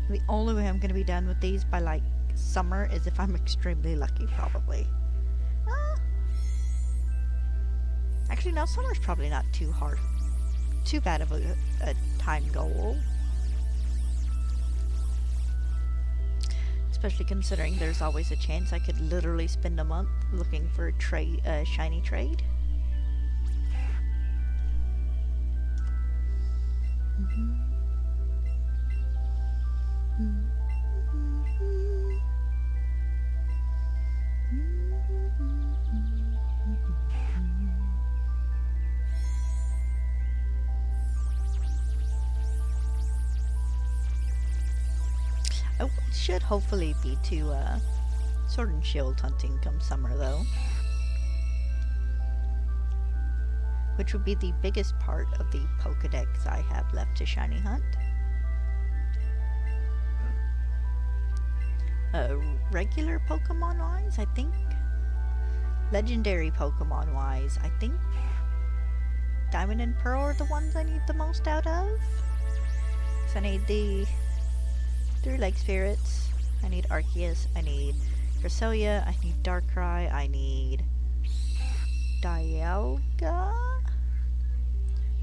The only way I'm going to be done with these by like summer is if I'm extremely lucky, probably. Actually, no, summer's probably not too bad of a time goal. Especially considering there's always a chance I could literally spend a month looking for a shiny trade. Oh, should hopefully be to Sword and Shield hunting come summer, though. Which would be the biggest part of the Pokedex I have left to shiny hunt. Regular Pokemon-wise, I think. Legendary Pokemon-wise, I think Diamond and Pearl are the ones I need the most out of. So I need the 3-leg spirits, I need Arceus, I need Cresselia, I need Darkrai, I need Dialga,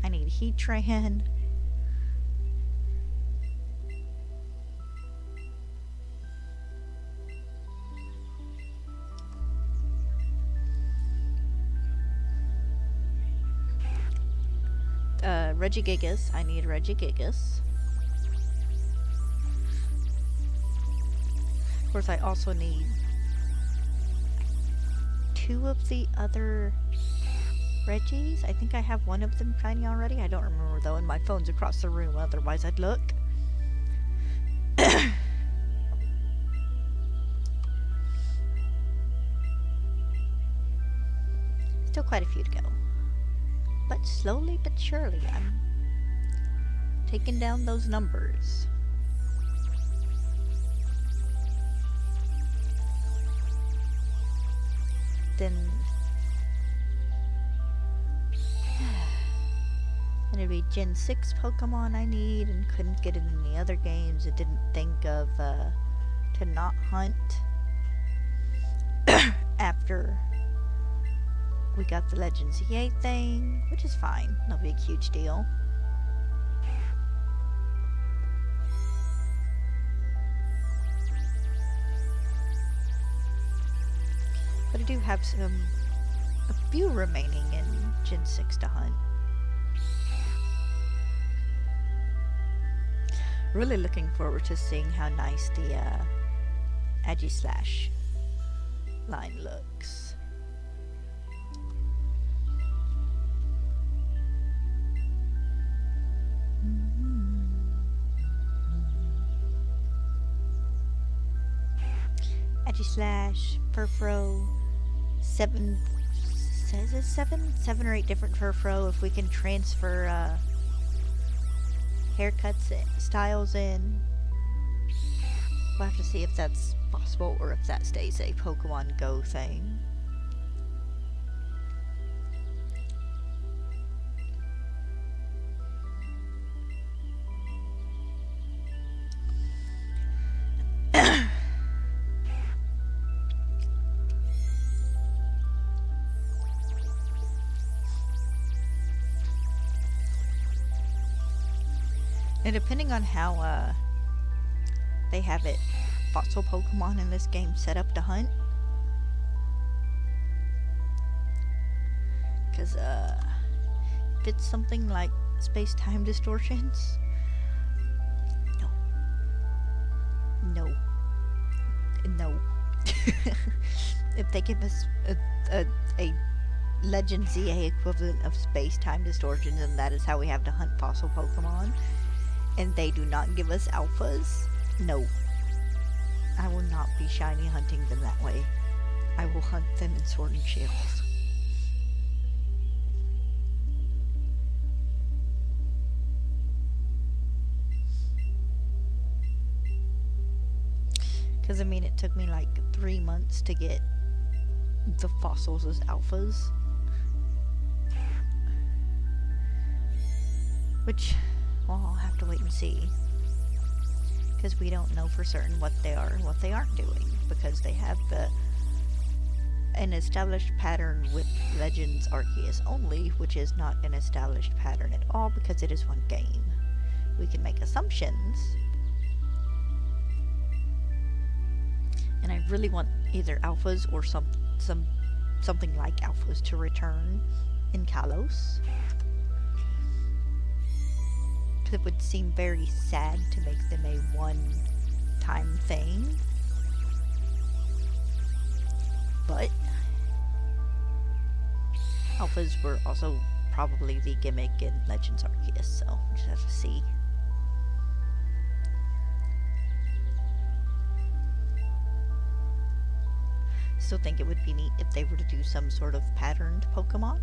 I need Heatran, Regigigas, I need Regigigas. Of course, I also need 2 of the other Reggies. I think I have one of them shiny already. I don't remember though, and my phone's across the room, otherwise I'd look. Still quite a few to go. But slowly but surely, I'm taking down those numbers. It'd be Gen 6 Pokemon I need and couldn't get it in any other games. It didn't think of to not hunt after we got the Legends EA thing, which is fine. No big huge deal. But I do have a few remaining in Gen 6 to hunt. Really looking forward to seeing how nice the Aegislash line looks. Aegislash, Furfrou, seven or eight different Furfrou. If we can transfer haircuts styles in, we'll have to see if that's possible or if that stays a Pokemon Go thing. And depending on how they have it, fossil Pokemon in this game set up to hunt. Because if it's something like space-time distortions, no. If they give us a Legend ZA equivalent of space-time distortions, and that is how we have to hunt fossil Pokemon, and they do not give us alphas, no. I will not be shiny hunting them that way. I will hunt them in Sword and Shield. Because, I mean, it took me like 3 months to get the fossils as alphas. Which, well, I'll have to wait and see. Because we don't know for certain what they are and what they aren't doing. Because they have an established pattern with Legends Arceus only, which is not an established pattern at all because it is one game. We can make assumptions. And I really want either alphas or something like alphas to return in Kalos. Because it would seem very sad to make them a one-time thing. But alphas were also probably the gimmick in Legends Arceus, so we'll just have to see. Still think it would be neat if they were to do some sort of patterned Pokemon.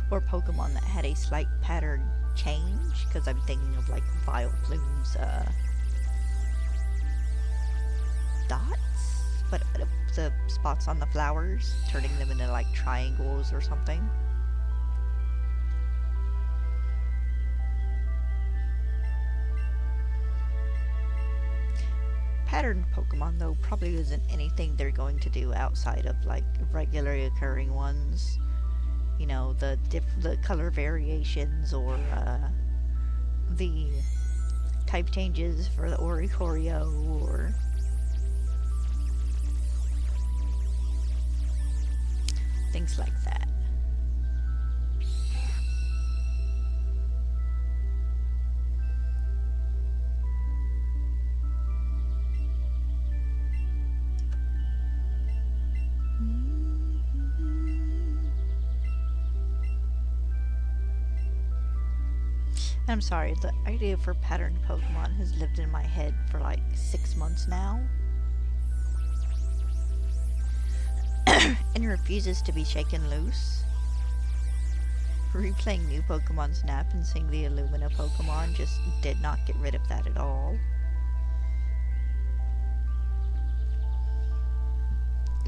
Or Pokemon that had a slight pattern change, because I'm thinking of like Vileplume's dots, but the spots on the flowers, turning them into like triangles or something. Patterned Pokemon, though, probably isn't anything they're going to do outside of like regularly occurring ones. You know, the color variations or the type changes for the Oricorio or things like that. I'm sorry, the idea for patterned Pokemon has lived in my head for like 6 months now. And refuses to be shaken loose. Replaying new Pokemon Snap and seeing the Illumina Pokemon just did not get rid of that at all.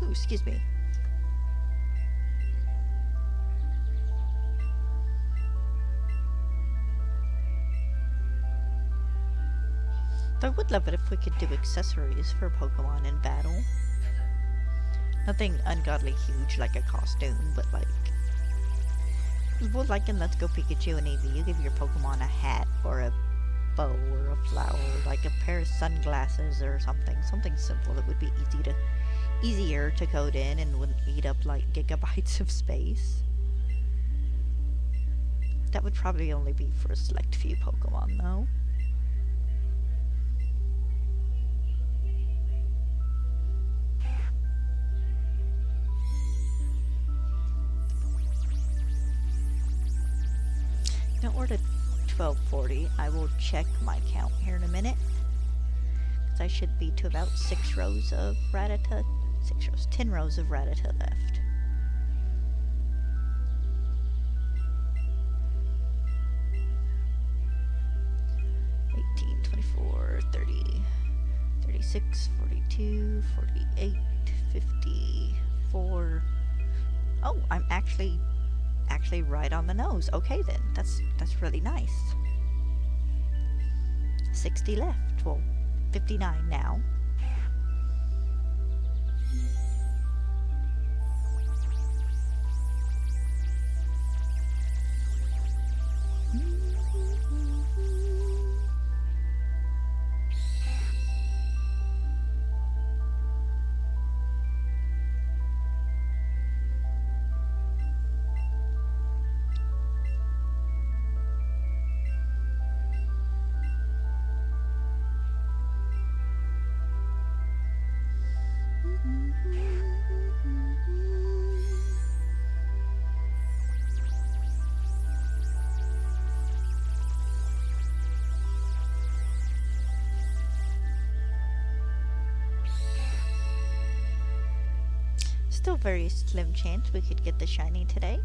Ooh, excuse me. I would love it if we could do accessories for Pokemon in battle. Nothing ungodly huge like a costume, but like... Well, like in Let's Go Pikachu and Eevee, you give your Pokemon a hat or a bow or a flower, like a pair of sunglasses or something. Something simple that would be easier to code in and wouldn't eat up like gigabytes of space. That would probably only be for a select few Pokemon though. Now we're to 1240. I will check my count here in a minute. Because I should be to about 6 rows of Rattata. 6 rows. 10 rows of Rattata left. $18, $24, $30, $36, $42, $48, $54. Oh, I'm actually right on the nose. Okay then, that's really nice. 60 left. Well, 59 now. Still very slim chance we could get the shiny today.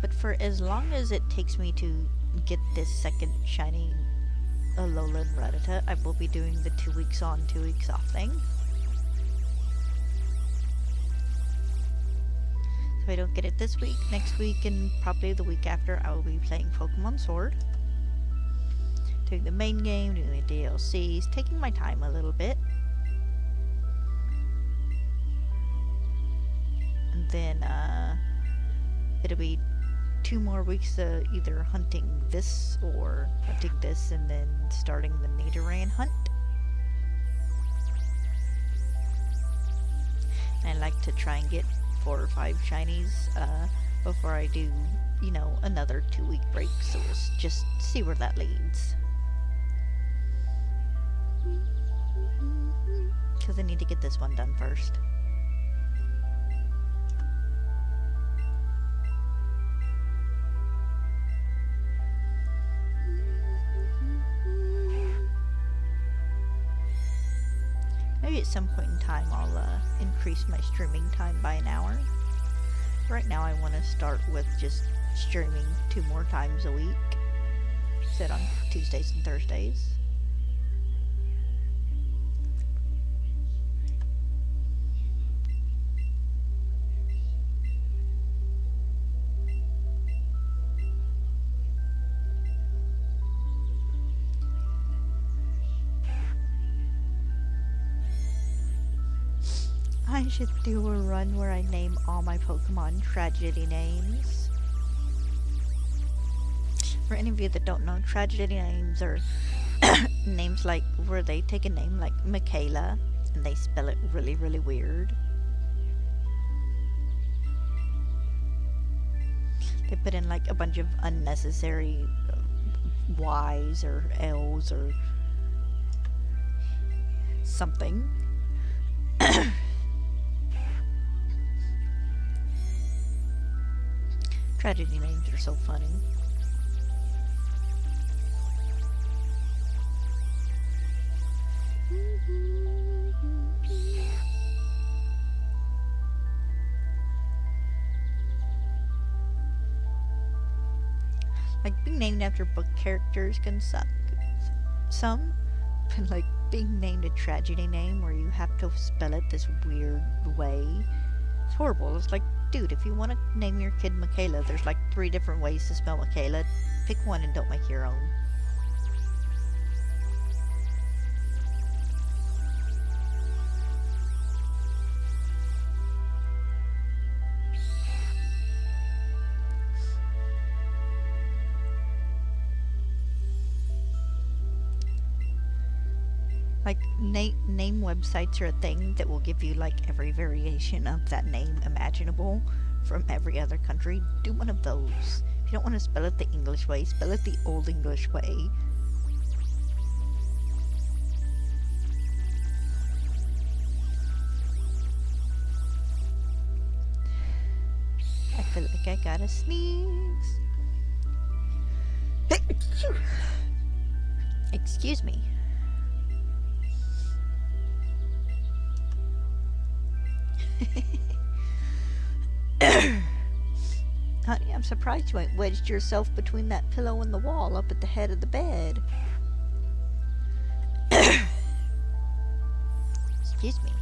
But for as long as it takes me to get this second shiny Alolan Rattata, I will be doing the 2 weeks on, 2 weeks off thing. If I don't get it this week, next week, and probably the week after, I will be playing Pokemon Sword. Doing the main game, doing the DLCs, taking my time a little bit. And then, it'll be 2 more weeks of either hunting this or hunting this and then starting the Nidoran hunt. And I like to try and get 4 or 5 shinies before I do, you know, another 2-week break, so we'll just see where that leads. Because I need to get this one done first. Maybe at some point in time I'll increase my streaming time by an hour. Right now I want to start with just streaming 2 more times a week. Set on Tuesdays and Thursdays. I should do a run where I name all my Pokemon tragedy names. For any of you that don't know, tragedy names are names like where they take a name like Michaela and they spell it really, really weird. They put in like a bunch of unnecessary Y's or L's or something. Tragedy names are so funny. Like, being named after book characters can suck. Some, but like, being named a tragedy name where you have to spell it this weird way. It's horrible. It's like, dude, if you want to name your kid Michaela, there's like 3 different ways to spell Michaela. Pick one and don't make your own. Like, name websites are a thing that will give you, like, every variation of that name imaginable from every other country. Do one of those. If you don't want to spell it the English way, spell it the Old English way. I feel like I gotta sneeze. Excuse me. Honey, I'm surprised you ain't wedged yourself between that pillow and the wall up at the head of the bed. Excuse me.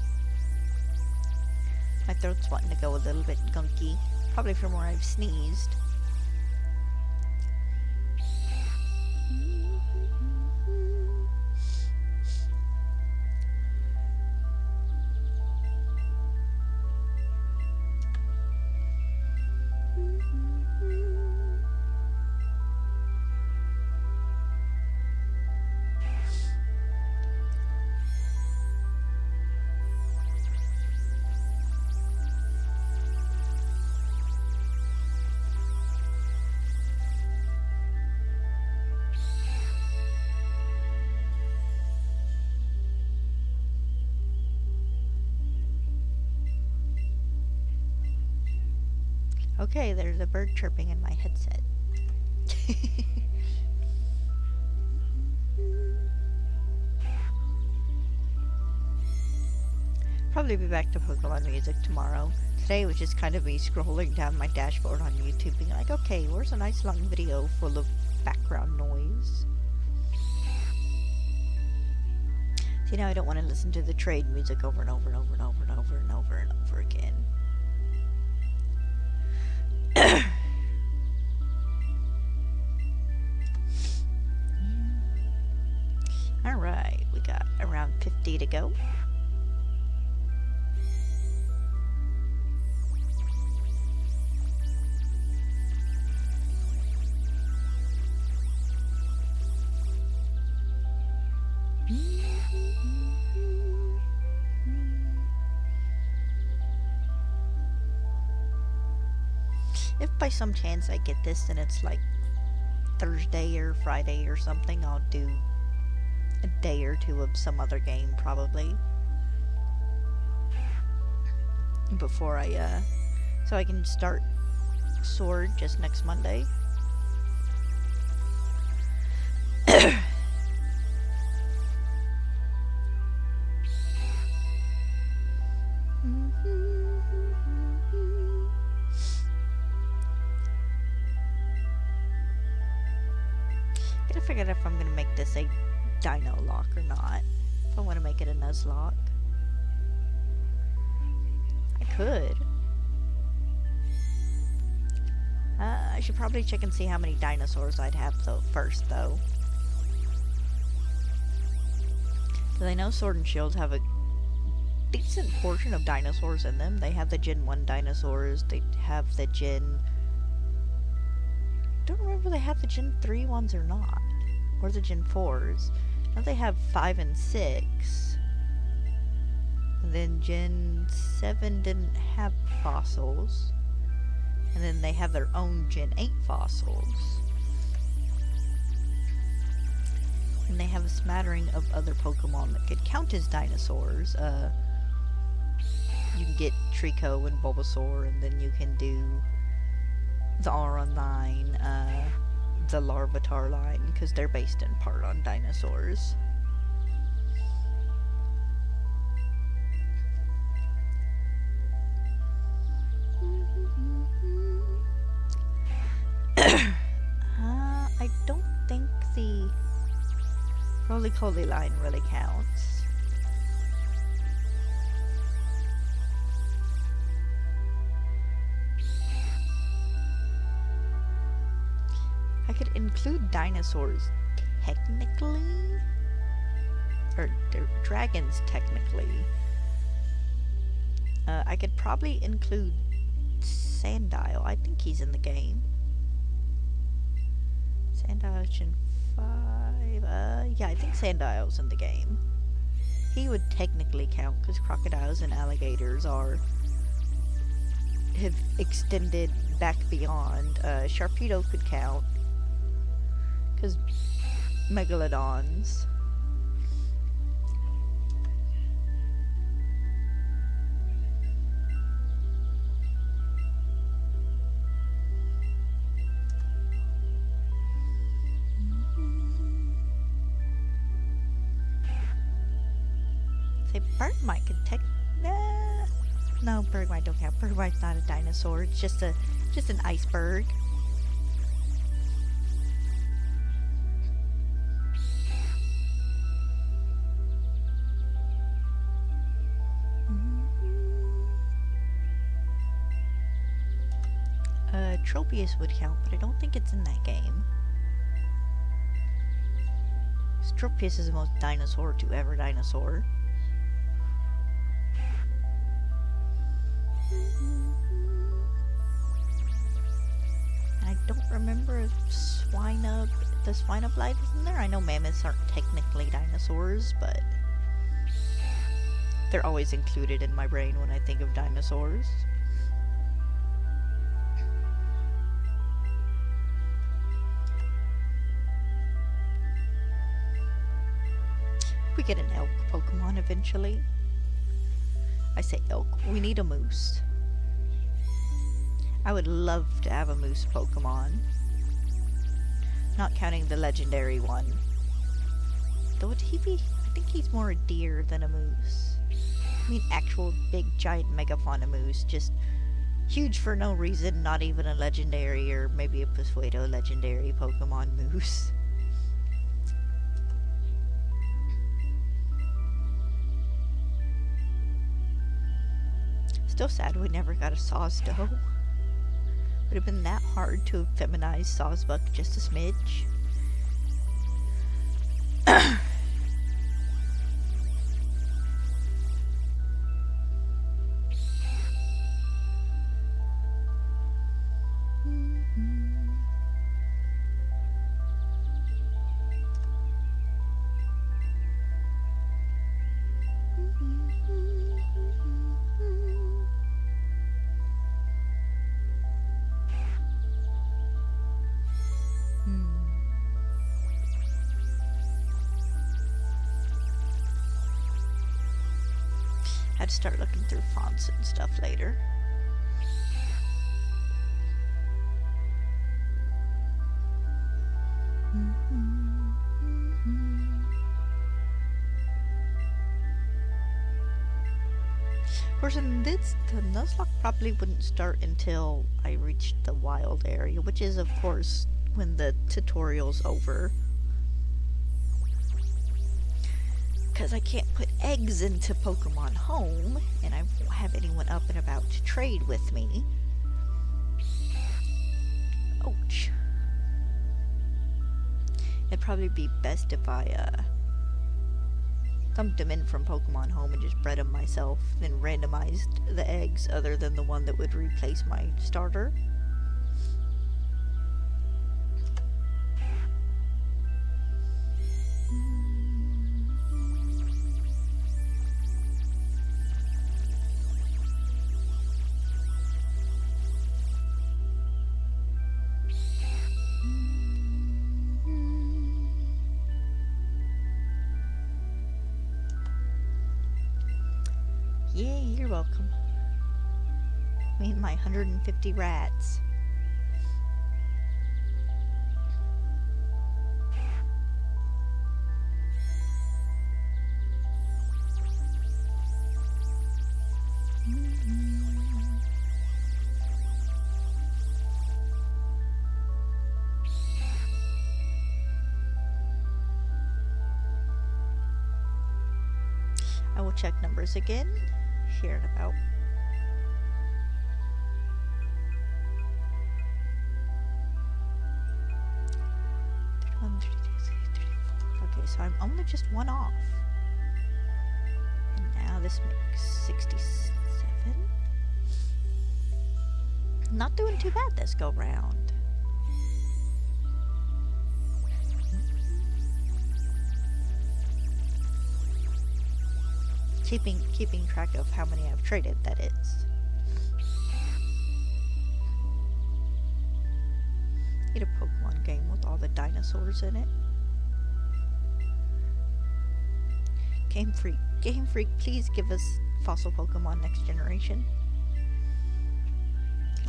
My throat's wanting to go a little bit gunky. Probably from where I've sneezed. Okay, there's a bird chirping in my headset. Probably be back to Pokemon music tomorrow. Today was just kind of me scrolling down my dashboard on YouTube being like, okay, where's a nice long video full of background noise? See, now I don't want to listen to the trade music over and over and over and over and over and over and over again. Alright, we got around 50 to go. If by some chance I get this and it's like Thursday or Friday or something, I'll do a day or two of some other game probably. Before I, so I can start Sword just next Monday. Gotta figure out if I'm gonna make this a Dino Lock or not. If I want to make it a Nuzlocke. I could. I should probably check and see how many dinosaurs I'd have first, though. Because I know Sword and Shield have a decent portion of dinosaurs in them. They have the Gen 1 dinosaurs. They have the Gen... I don't remember if they have the Gen 3 ones or not. Or the Gen 4s. Now they have 5 and 6. And then Gen 7 didn't have fossils. And then they have their own Gen 8 fossils. And they have a smattering of other Pokemon that could count as dinosaurs. You can get Trico and Bulbasaur, and then you can do the Aura line, the Larvitar line, because they're based in part on dinosaurs. I don't think the... Probably Roly-Poly line really counts. I could include dinosaurs technically, or dragons technically. I could probably include Sandile. I think he's in the game. Sandile Gen 5. Yeah, I think Sandile's in the game. He would technically count because crocodiles and alligators have extended back beyond. Sharpedo could count because megalodons. Say Birdmite could no, Birdmite don't count. Birdmite's not a dinosaur. It's just an iceberg. Tropius would count, but I don't think it's in that game. Tropius is the most dinosaur to ever dinosaur. I don't remember if the Swinub is in there. I know mammoths aren't technically dinosaurs, but they're always included in my brain when I think of dinosaurs. We get an elk Pokemon eventually. I say elk. We need a moose. I would love to have a moose Pokemon. Not counting the legendary one. Though would he be? I think he's more a deer than a moose. I mean actual big giant megafauna moose. Just huge for no reason. Not even a legendary or maybe a Pseudo legendary Pokemon moose. Still sad we never got a Sawsdoe. Would have been that hard to have feminized Sawsbuck just a smidge. Had to start looking through fonts and stuff later. Of course, in this, the Nuzlocke probably wouldn't start until I reached the wild area, which is, of course, when the tutorial's over. Because I can't put eggs into Pokemon Home, and I won't have anyone up and about to trade with me. Ouch. It'd probably be best if I, dumped them in from Pokemon Home and just bred them myself, then randomized the eggs other than the one that would replace my starter. Yeah, you're welcome. Me and my 150 rats. I will check numbers again here in about. Okay, so I'm only just one off. And now this makes 67. Not doing too bad this go round. Keeping track of how many I've traded, that is. Need a Pokemon game with all the dinosaurs in it. Game Freak, please give us fossil Pokemon next generation.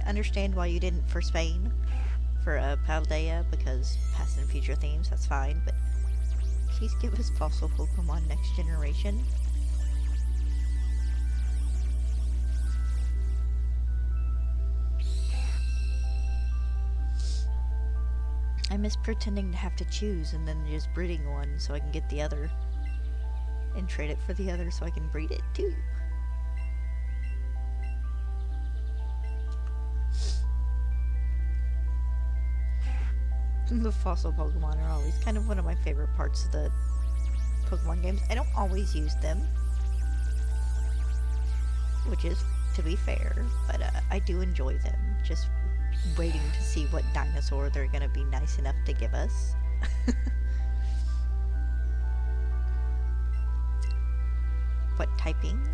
I understand why you didn't for Spain, for Paldea, because past and future themes, that's fine, but please give us fossil Pokemon next generation. I miss pretending to have to choose and then just breeding one so I can get the other. And trade it for the other so I can breed it too. The fossil Pokemon are always kind of one of my favorite parts of the Pokemon games. I don't always use them, which is, to be fair, but I do enjoy them. Just waiting to see what dinosaur they're gonna be nice enough to give us. What typings?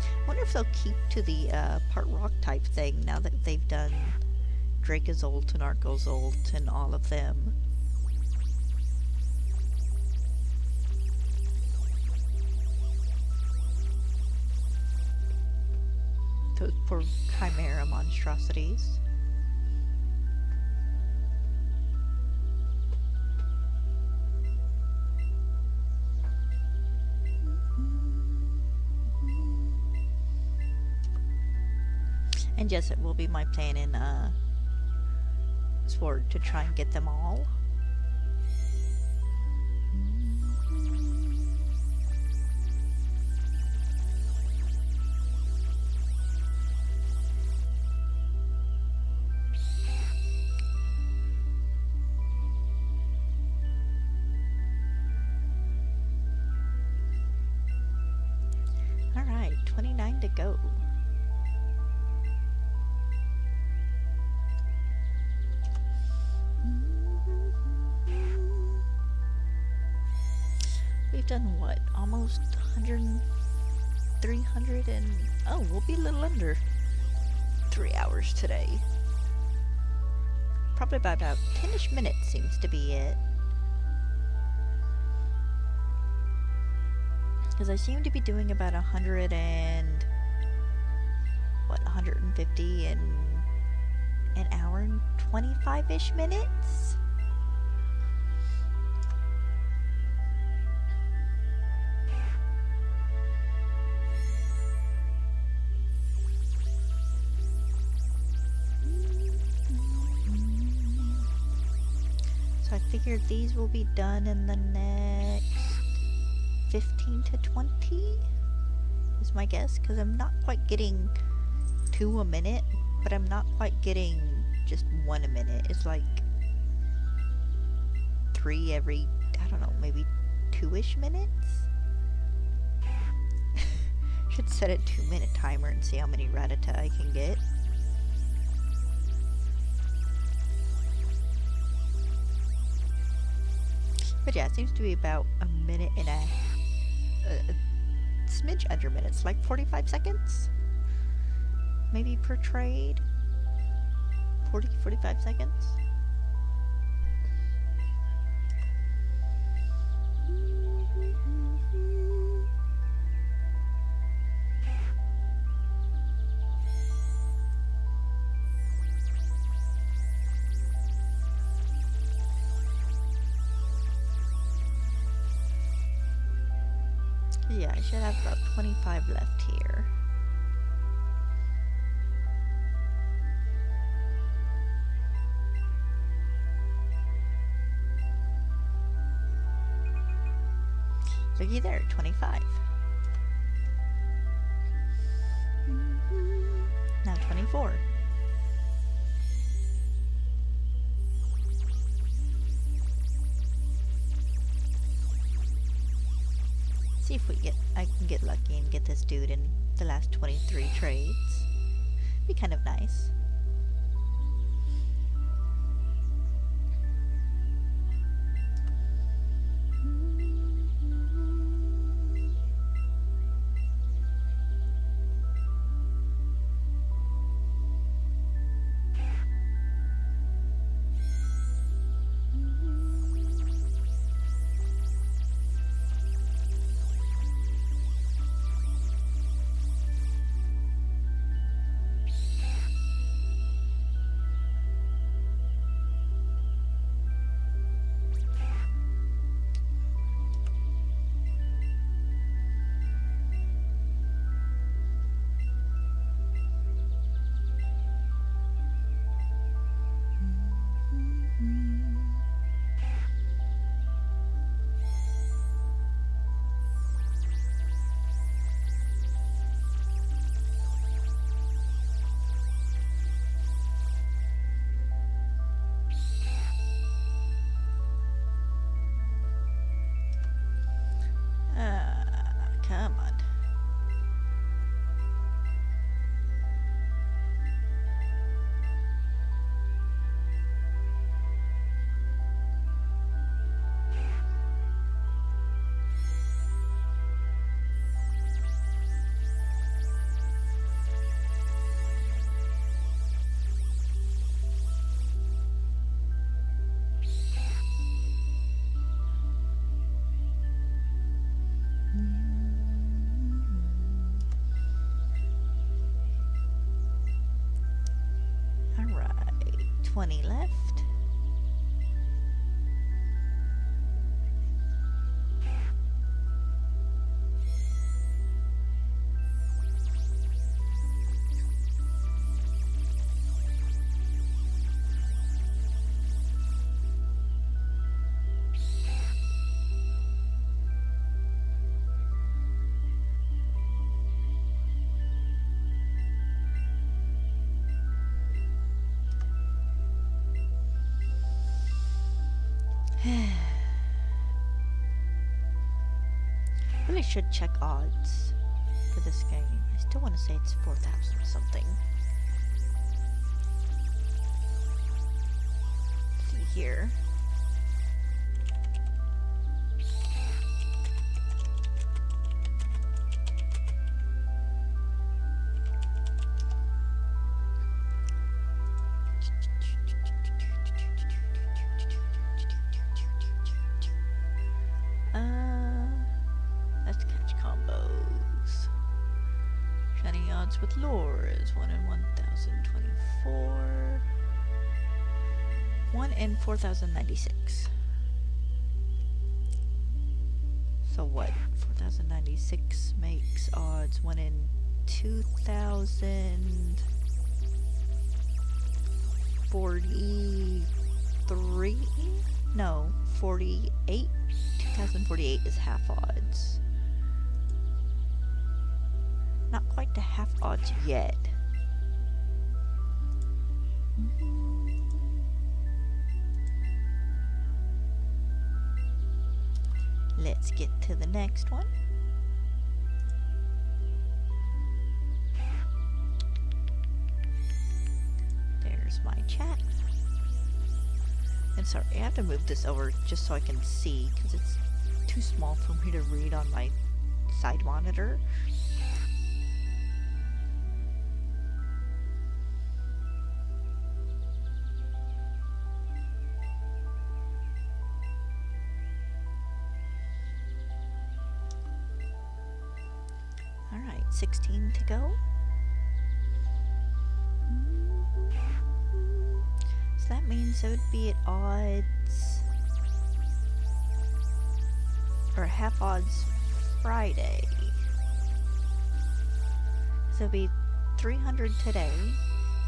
I wonder if they'll keep to the part rock type thing now that they've done Dracozolt and Arcozolt and all of them. Those poor Chimera monstrosities. And yes, it will be my plan in Sword to try and get them all. Alright, 29 to go. We've done what? Almost 100, 300 and... oh, we'll be a little under 3 hours today. Probably by about 10-ish minutes seems to be it. Because I seem to be doing about 100 and... what, 150 in an hour and 25-ish minutes? I figured these will be done in the next 15 to 20 is my guess, because I'm not quite getting 2 a minute, but I'm not quite getting just 1 a minute. It's like 3 every, I don't know, maybe 2-ish minutes? Should set a 2-minute timer and see how many Rattata I can get. But yeah, it seems to be about a minute and a smidge under minutes, like 45 seconds? Maybe per trade? 40, 45 seconds? Yeah, I should have about 25 left here. Looky there, 25. Now 24. See if I can get lucky and get this dude in the last 23 trades. Be kind of nice. Come on. Alright, 20 left. Really should check odds for this game. I still want to say it's 4,000 something. Let's see here. Let's catch combos. Shining odds with lore is 1 in 1,024. 1 in 4,096. So what? 4,096 makes odds 1 in 2,043? No, 48? 2,048 is half odds. Not quite to half odds yet. Let's get to the next one. There's my chat. And sorry, I have to move this over just so I can see, because it's too small for me to read on my side monitor. Alright, 16 to go. So that means it would be at odds, or half odds Friday. So it'd be 300 today,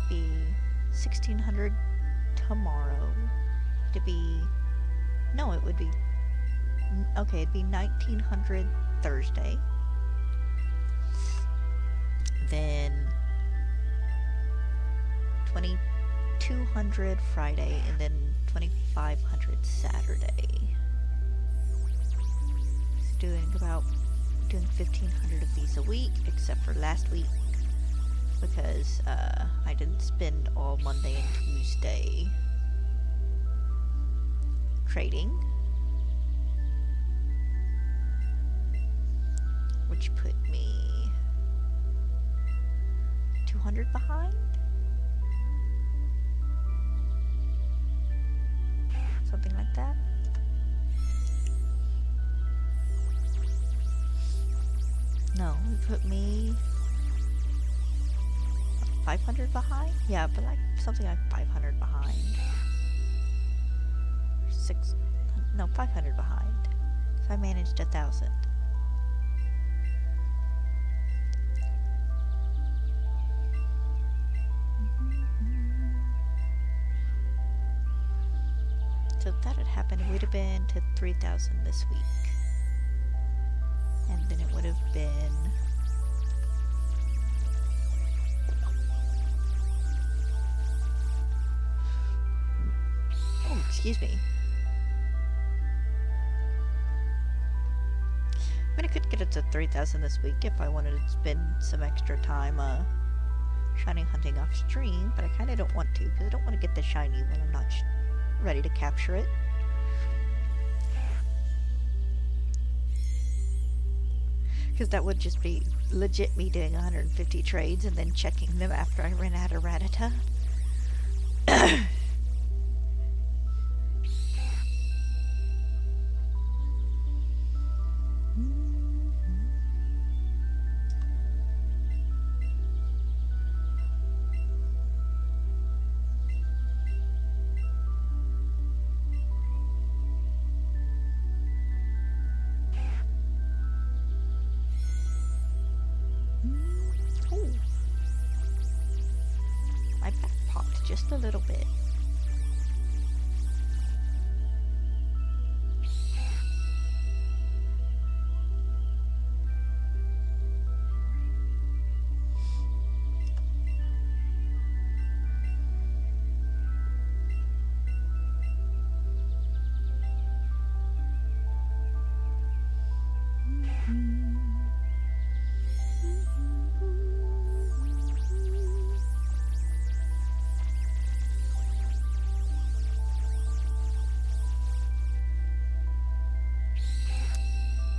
be 1,600 tomorrow, to be, no, it would be Okay, it'd be 1900 Thursday. Then 2200 Friday, and then 2500 Saturday. So doing 1500 of these a week, except for last week because I didn't spend all Monday and Tuesday trading, which put me 200 behind. Something like that. No, it put me 500 behind? Yeah, but like something like 500 behind. No, 500 behind. So I managed 1,000. So if that had happened, it would have been to 3,000 this week. And then it would have been excuse me. I mean, I could get it to 3,000 this week if I wanted to spend some extra time shiny hunting off stream, but I kind of don't want to because I don't want to get the shiny when I'm not ready to capture it. Because that would just be legit me doing 150 trades and then checking them after I ran out of Rattata. My back popped just a little bit.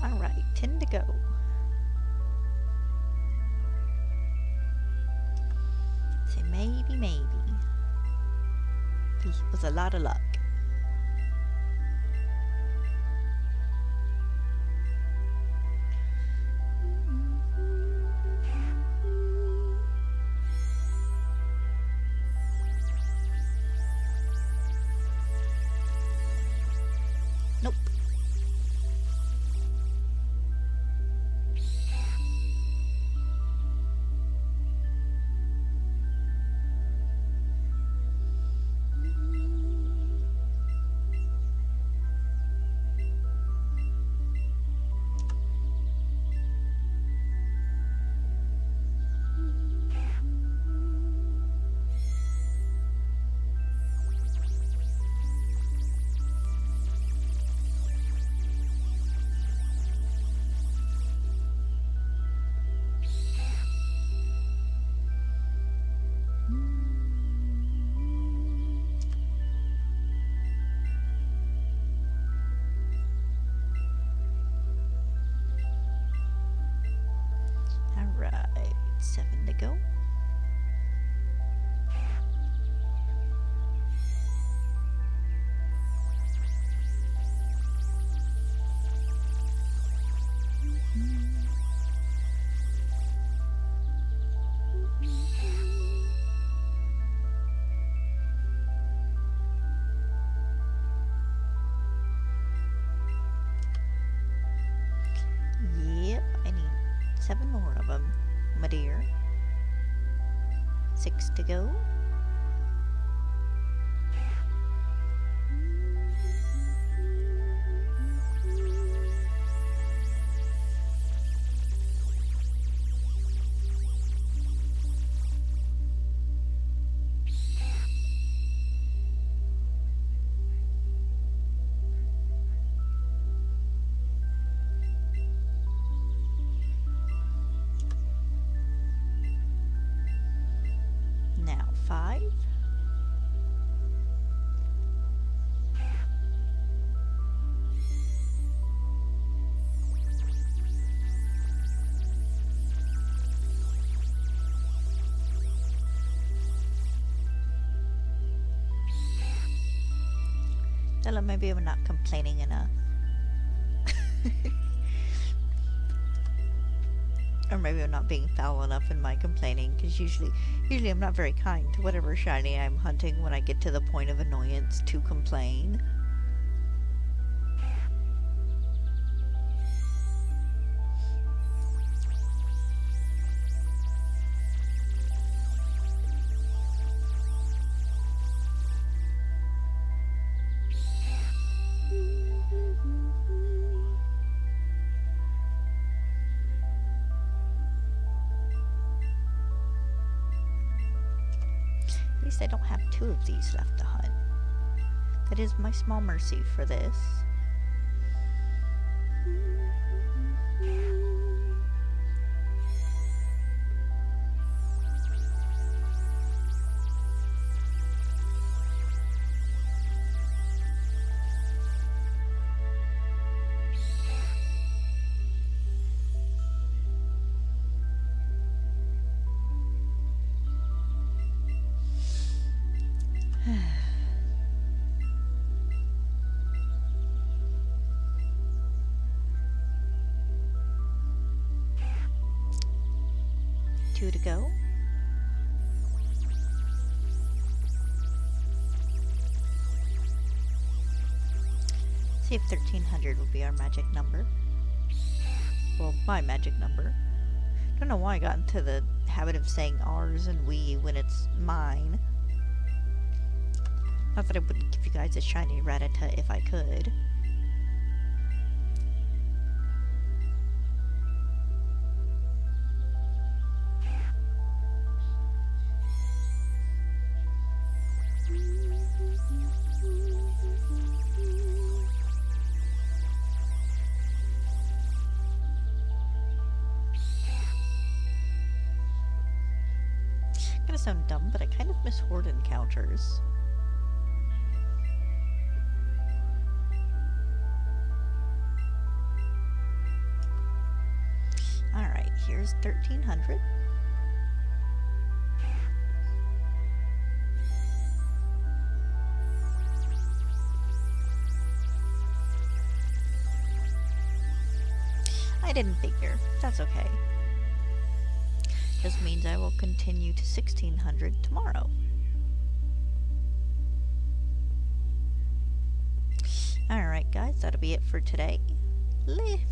Alright, 10 to go. So maybe. This was a lot of luck. Nope. Alright, 7 to go. Yep, I need 7 more of them, my dear. 6 to go. Stella, maybe I'm not complaining enough. Or maybe I'm not being foul enough in my complaining, because usually I'm not very kind to whatever shiny I'm hunting when I get to the point of annoyance to complain. At least I don't have 2 of these left to hunt. That is my small mercy for this. Two to go. See if 1300 will be our magic number. Well, my magic number. Don't know why I got into the habit of saying ours and we when it's mine. Not that I wouldn't give you guys a shiny Rattata if I could. Gonna sound dumb, but I kind of miss horde encounters. Alright, here's 1300. I didn't figure. That's okay. Just means I will continue to 1600 tomorrow. Alright guys, that'll be it for today.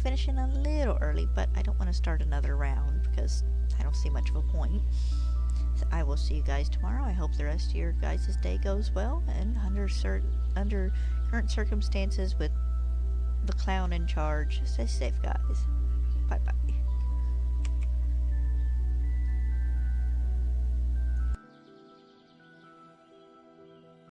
Finishing a little early, but I don't want to start another round because I don't see much of a point. So I will see you guys tomorrow. I hope the rest of your guys' day goes well, and under current circumstances with the clown in charge, stay safe guys. Bye bye.